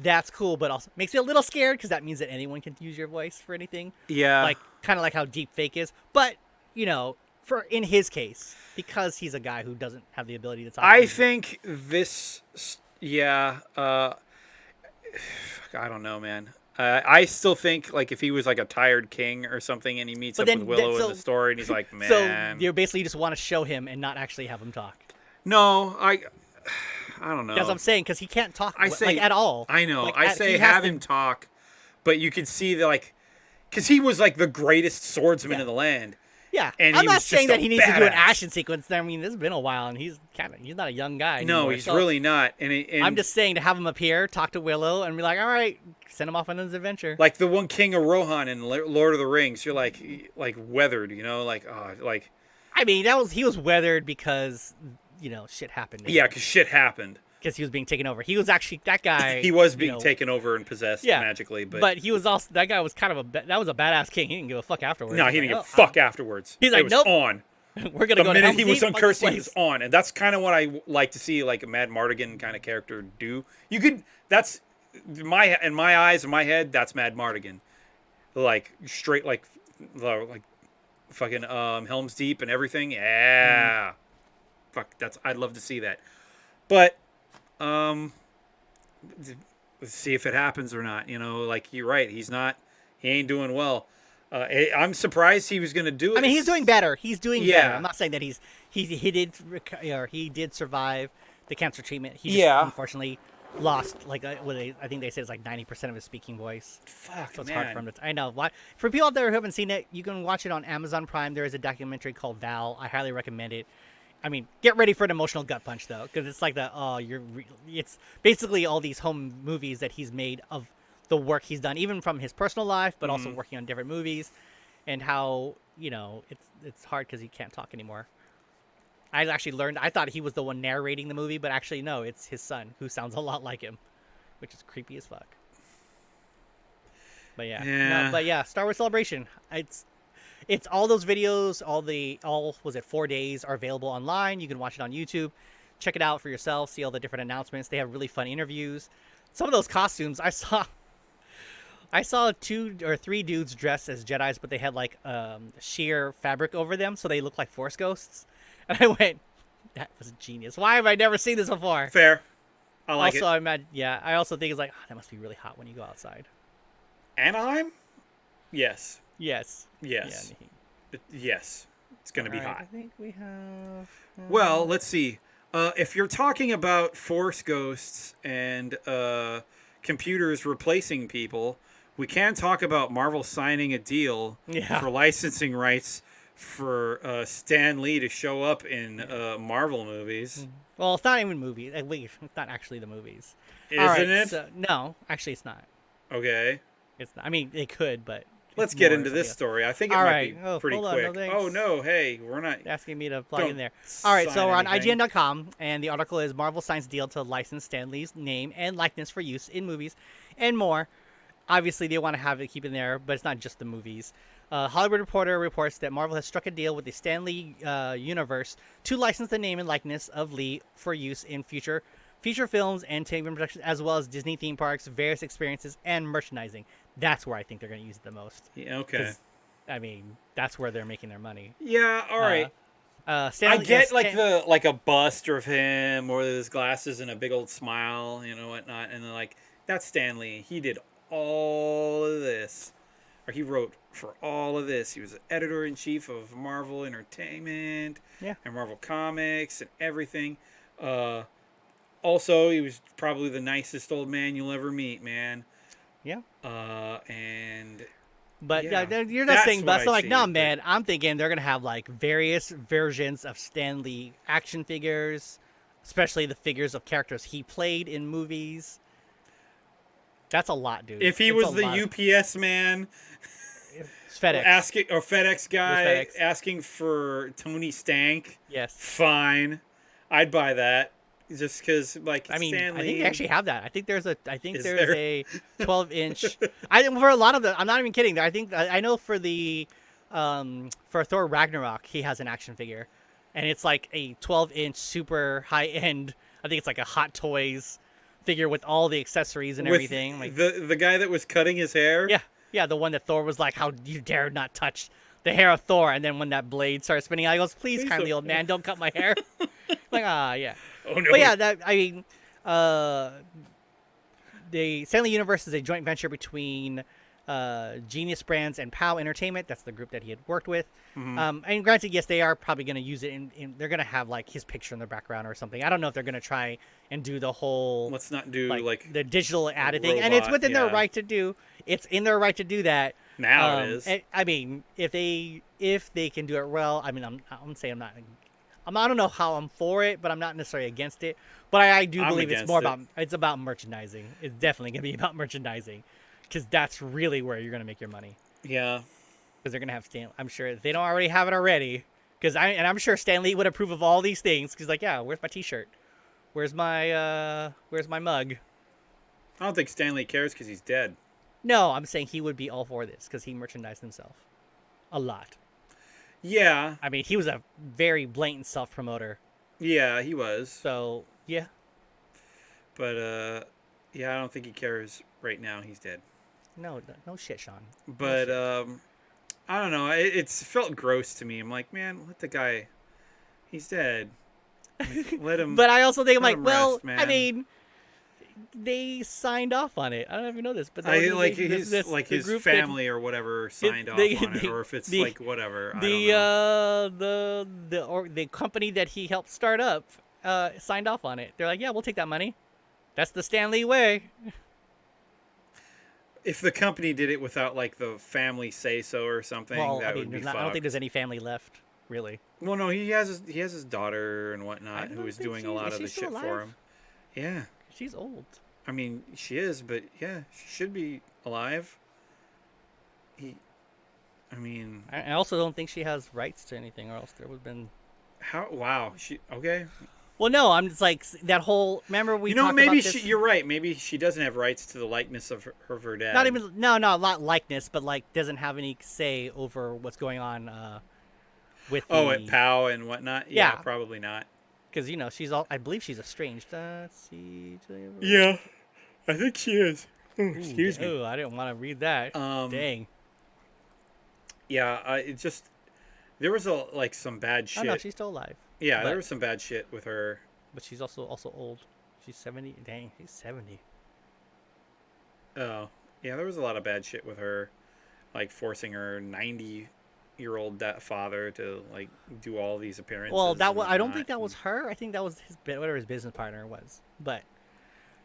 that's cool, but also makes me a little scared, because that means that anyone can use your voice for anything. Yeah. Like, kind of like how deep fake is. But, in his case, because he's a guy who doesn't have the ability to talk. I think this, I don't know, man. I still think, like, if he was like a tired king or something, and he meets up with Willow in the story, and he's like, man. So you basically just want to show him and not actually have him talk. No, I don't know. That's what I'm saying, because he can't talk at all. I know. Like, I say have him talk, but you can see that, like, because he was like the greatest swordsman in the land. Yeah, and I'm not saying that he needs to do an badass. action sequence. I mean, this has been a while, and he's not a young guy anymore. No, he's really not. And I'm just saying to have him appear, talk to Willow, and be like, all right, send him off on his adventure. Like the one King of Rohan in Lord of the Rings, you're like weathered, I mean, he was weathered because shit happened. Yeah, because shit happened. Because he was being taken over. He was actually that guy. He was being taken over and possessed magically, but he was also that guy was kind of that was a badass king. He didn't give a fuck afterwards. No, he didn't give a fuck afterwards. He's like, was nope. On. We're gonna go. The minute he was uncursed, he was on, and that's kind of what I like to see, like a Mad Mardigan kind of character do. You could. That's in my eyes, in my head, that's Mad Mardigan, like straight, like fucking Helm's Deep and everything. Yeah, fuck. I'd love to see that, but. Let's see if it happens or not. Like you're right. He ain't doing well. I'm surprised he was going to do it. I mean, he's doing better. He's doing better. I'm not saying that he did survive the cancer treatment. He just unfortunately lost, I think they said it's like 90% of his speaking voice. Fuck, so it's man. hard for him to. I know. For people out there who haven't seen it, you can watch it on Amazon Prime. There is a documentary called Val. I highly recommend it. I mean, get ready for an emotional gut punch though, because it's like it's basically all these home movies that he's made of the work he's done, even from his personal life, but also working on different movies, and how it's hard because he can't talk anymore. I actually learned. I thought he was the one narrating the movie, but actually no, it's his son who sounds a lot like him, which is creepy as fuck. But yeah, Star Wars Celebration. It's all those videos, was it 4 days are available online. You can watch it on YouTube. Check it out for yourself. See all the different announcements. They have really fun interviews. Some of those costumes I saw 2 or 3 dudes dressed as Jedis, but they had like sheer fabric over them, so they look like Force ghosts. And I went, that was genius. Why have I never seen this before? Fair. I like it. I also think it's like, that must be really hot when you go outside. Anaheim? Yes. Yes. Yes. Yeah. Yes. It's going to be hot. I think we have. Well, let's see. If you're talking about Force ghosts and computers replacing people, we can talk about Marvel signing a deal for licensing rights for Stan Lee to show up in Marvel movies. Well, it's not even movies. Wait, it's not actually the movies. Isn't it? So, no, actually, it's not. Okay. It's not. I mean, they could, but let's get into this story. I think it might be pretty quick. No, hey, we're not asking me to plug in there. All right, so we're on IGN.com, and the article is Marvel signs deal to license Stan Lee's name and likeness for use in movies and more. Obviously, they want to have it keep in there, but it's not just the movies. Hollywood Reporter reports that Marvel has struck a deal with the Stan Lee universe to license the name and likeness of Lee for use in future feature films and television productions, as well as Disney theme parks, various experiences, and merchandising. That's where I think they're going to use it the most. Yeah, okay. I mean, that's where they're making their money. Yeah, all right. Stan Lee, get like a bust of him or his glasses and a big old smile, whatnot, and then that's Stan Lee. He did all of this. Or he wrote for all of this. He was the editor-in-chief of Marvel Entertainment and Marvel Comics and everything. Also, he was probably the nicest old man you'll ever meet, man. Yeah. But you're not saying bust. So no, man. I'm thinking they're gonna have various versions of Stan Lee action figures, especially the figures of characters he played in movies. That's a lot, dude. If he was the UPS man, FedEx guy asking for Tony Stank, fine, I'd buy that. Just because, Stan Lee. I think they actually have that. I think there's a 12-inch. For a lot of the, I'm not even kidding. I know for the, for Thor Ragnarok, he has an action figure, and it's like a 12-inch super high end. I think it's like a Hot Toys figure with all the accessories and everything. The guy that was cutting his hair. Yeah, the one that Thor was like, "How you dare not touch the hair of Thor?" And then when that blade started spinning, I goes, "Please, kindly old man, don't cut my hair." Yeah. Oh no. But yeah, the Stanley Universe is a joint venture between Genius Brands and POW Entertainment. That's the group that he had worked with. Mm-hmm. And granted, yes, they are probably going to use it in they're going to have his picture in the background or something. I don't know if they're going to try and do the whole. Let's not do the digital added thing, and it's within their right to do. It's in their right to do that. Now it is. I mean, if they can do it well, I mean, I'm saying I don't know how I'm for it, but I'm not necessarily against it. But I do believe it's more about merchandising. It's definitely going to be about merchandising, because that's really where you're going to make your money. Yeah. Because they're going to have I'm sure if they don't already have it already. I'm sure Stan Lee would approve of all these things. Because where's my T-shirt? Where's my mug? I don't think Stan Lee cares because he's dead. No, I'm saying he would be all for this because he merchandised himself a lot. Yeah. I mean, he was a very blatant self-promoter. Yeah, he was. So, yeah. But, I don't think he cares right now. He's dead. No shit, Sean. But, I don't know. It's felt gross to me. I'm like, man, let the guy... He's dead. Let him... But I also think, rest, I mean... They signed off on it. I don't know if you know this, but his family or whatever signed off on it, or if it's whatever. The company that he helped start up signed off on it. They're like, yeah, we'll take that money. That's the Stan Lee way. If the company did it without the family say so or something, would be fucked. I don't think there's any family left, really. Well, no, he has his daughter and whatnot who is doing a lot of the shit for him. Yeah. She's old. I mean, she is, but yeah, she should be alive. I also don't think she has rights to anything, or else there would have been. How? Wow. She okay. Well, no, I'm just that whole. Remember we. Talked maybe about this? You're right. Maybe she doesn't have rights to the likeness of her dad. Not likeness, but doesn't have any say over what's going on with. At POW and whatnot. Yeah, probably not. Because I believe she's estranged. Let's see. Yeah, I think she is. Oh, excuse me. Oh, I didn't want to read that. Dang. Yeah, it just there was some bad shit. Oh no, she's still alive. Yeah, there was some bad shit with her. But she's also old. She's 70. Dang, she's 70. Oh, yeah, there was a lot of bad shit with her, forcing her 90 98-year-old father to like do all these appearances. Well, I don't think that was her. I think that was whatever his business partner was. But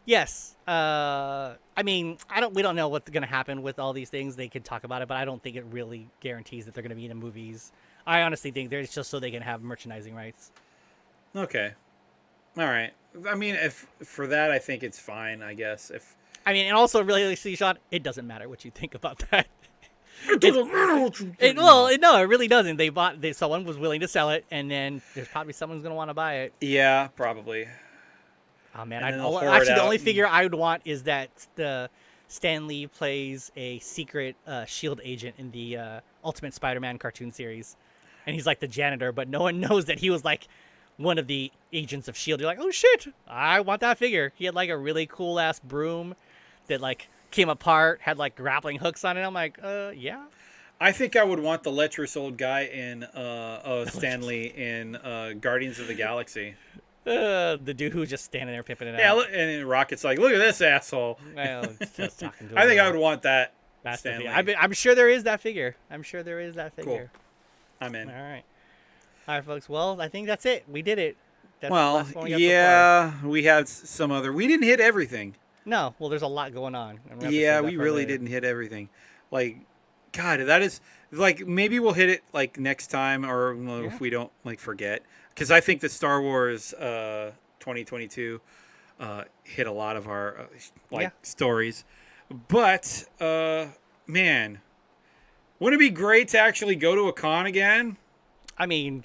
yes, I mean, we don't know what's gonna happen with all these things. They could talk about it, but I don't think it really guarantees that they're gonna be in the movies. I honestly think it's just so they can have merchandising rights. Okay. All right. I mean, if for that, I think it's fine. I guess and also really, Sean, it doesn't matter what you think about that. It doesn't matter what you think. No, it really doesn't. Someone was willing to sell it, and then there's probably someone's gonna want to buy it. Yeah, probably. Oh man, the only figure I would want is that the Stan Lee plays a secret Shield agent in the Ultimate Spider-Man cartoon series, and he's like the janitor, but no one knows that he was like one of the agents of Shield. You're like, oh shit, I want that figure. He had like a really cool ass broom that like came apart, had like grappling hooks on it. I'm like, yeah. I think I would want the lecherous old guy in Stan Lee in Guardians of the Galaxy. The dude who's just standing there pimping it out. Yeah, and Rocket's like, look at this asshole. Well, just talking to I think I would want that. Stan Lee. I'm sure there is that figure. Cool. I'm in. All right, folks. Well, I think that's it. We did it. That's we had some other. We didn't hit everything. No, well, there's a lot going on. Yeah, we really didn't hit everything. Like, God, that is like maybe we'll hit it like next time, or if we don't like forget, because I think that Star Wars 2022 hit a lot of our stories. But man, wouldn't it be great to actually go to a con again? I mean,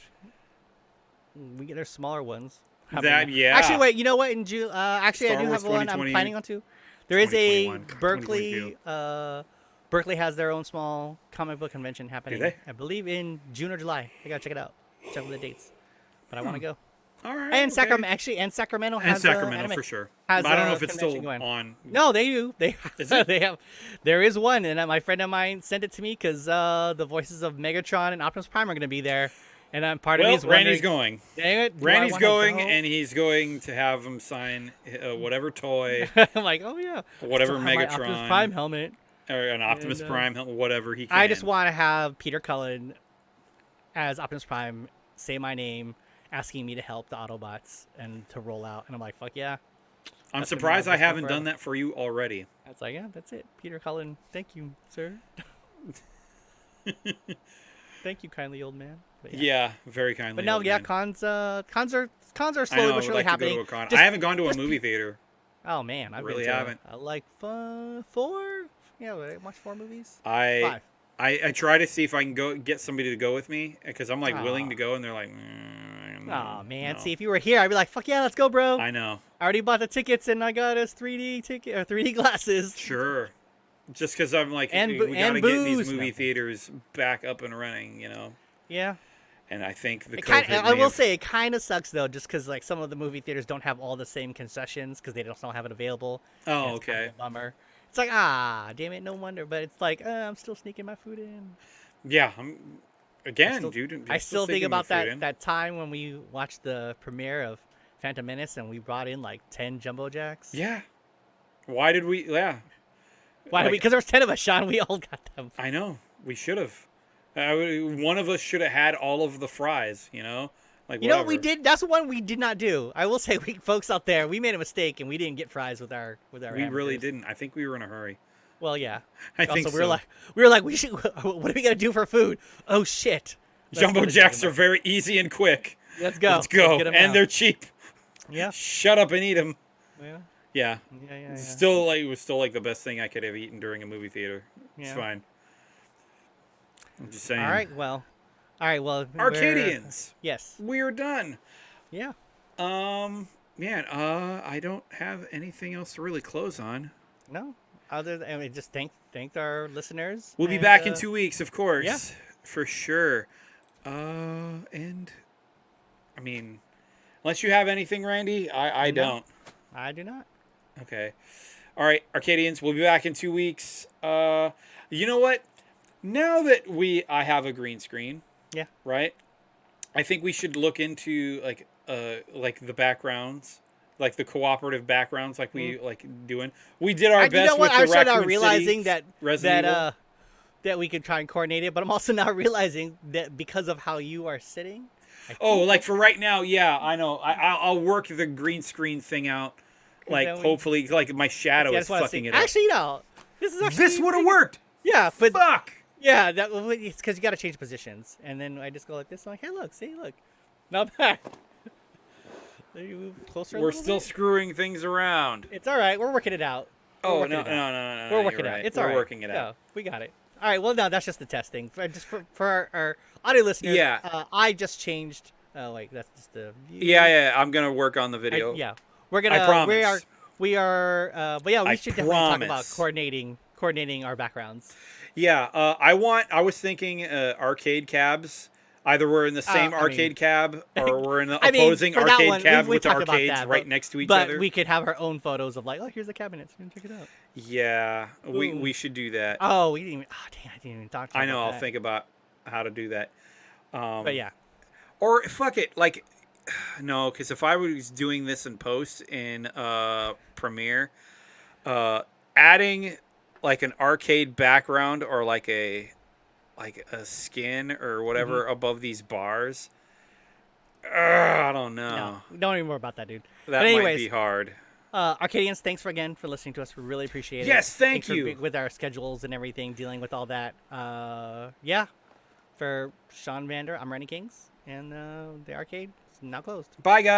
there's smaller ones. Actually, wait. You know what? In June, actually, I do have one I'm planning on to. There is a Berkeley. Berkeley has their own small comic book convention happening. Do they? I believe in June or July. I gotta check it out. Check with the dates. But I want to go. All right. And Sacramento has Sacramento for sure. I don't know if it's still on. No, they do. Is it? They have. There is one, and my friend of mine sent it to me because the voices of Megatron and Optimus Prime are going to be there. And I'm part of me is Randy's going. Dang it. Randy's going, and he's going to have him sign whatever toy. I'm like, oh yeah. Whatever Megatron. Optimus Prime helmet. Or an Optimus Prime helmet, whatever he can. I just want to have Peter Cullen as Optimus Prime say my name, asking me to help the Autobots and to roll out. And I'm like, fuck yeah. I'm surprised I haven't done that for you already. That's like, yeah, that's it. Peter Cullen, thank you, sir. Thank you, kindly old man. Yeah, very kindly. But no, man. cons are slowly but surely happening. To go to a con. I haven't gone to a movie theater. Oh man, I really haven't. Like 4. Yeah, I watched 4 movies. 5. I try to see if I can go get somebody to go with me because I'm like willing to go, and they're like, oh man, no. See, if you were here, I'd be like, fuck yeah, let's go, bro. I know. I already bought the tickets, and I got us 3D ticket or 3D glasses. Sure. Just because I'm like, we gotta get these movie theaters back up and running, you know. Yeah. And I think I will say it kind of sucks though, just because like some of the movie theaters don't have all the same concessions because they don't have it available. Oh, okay. Kind of a bummer. It's like damn it, no wonder. But it's like I'm still sneaking my food in. Yeah, I still think about that time when we watched the premiere of Phantom Menace and we brought in like 10 Jumbo Jacks. Yeah. Why did we? Yeah. Why did we? Because there was 10 of us, Sean. We all got them. I know. We should have. One of us should have had all of the fries, you know? Like, you know what we did? That's the one we did not do. I will say, folks out there, we made a mistake and we didn't get fries with our We really didn't. I think we were in a hurry. Well, yeah. I think so. We were like, we should. What are we gonna do for food? Oh shit! Jumbo Jacks are very easy and quick. Let's go. Let's go. And they're cheap. Yeah. Shut up and eat them. Yeah. Yeah. It was still like the best thing I could have eaten during a movie theater. It's fine. I'm just saying. All right. Well. Arcadians. Yes. We're done. Yeah. Man. I don't have anything else to really close on. No. Other than just thank our listeners. We'll be back in 2 weeks, of course. Yeah. For sure. And I mean, unless you have anything, Randy, I don't. I do not. Okay. All right, Arcadians, we'll be back in 2 weeks. You know what? Now that I have a green screen. Yeah. Right? I think we should look into like the backgrounds, like the cooperative backgrounds, like we like doing. We did our best with the Raccoon realizing City that that we could try and coordinate it. But I'm also now realizing that because of how you are sitting. Oh, like for right now, yeah, I know. I'll work the green screen thing out. Like hopefully, like my shadow is fucking it up. Actually, no. This would have worked. Yeah, but fuck. Yeah, it's because you got to change positions, and then I just go like this. I'm like, hey, look, not bad. Then you move closer. We're still screwing things around. It's all right. We're working it out. No. We're working it out. It's all right. We're working it out. No, we got it. All right. Well, no, that's just the testing. For our audio listeners. Yeah. I just changed. Oh, wait, that's just the view. Yeah. I'm gonna work on the video. We're gonna. I promise. We are. But yeah, we should definitely talk about coordinating our backgrounds. Yeah. I was thinking arcade cabs. Either we're in the same arcade cab, or we're in the opposing arcade cab with the arcades right next to each other. But we could have our own photos of like, oh, here's the cabinet. So check it out. Yeah, we should do that. Oh, we didn't even. Oh, dang! I didn't even talk to you. I know. About I'll that. think about how to do that. But yeah. Or fuck it, like, no, because if I was doing this in post in Premiere, adding like an arcade background or like a skin or whatever above these bars. I don't know. No, don't even worry about that, dude. That might be hard. Arcadians, thanks again for listening to us. We really appreciate it. Yes, thanks you. With our schedules and everything, dealing with all that. Yeah. For Sean Vander, I'm Rennie Kings, and the arcade is now closed. Bye, guys.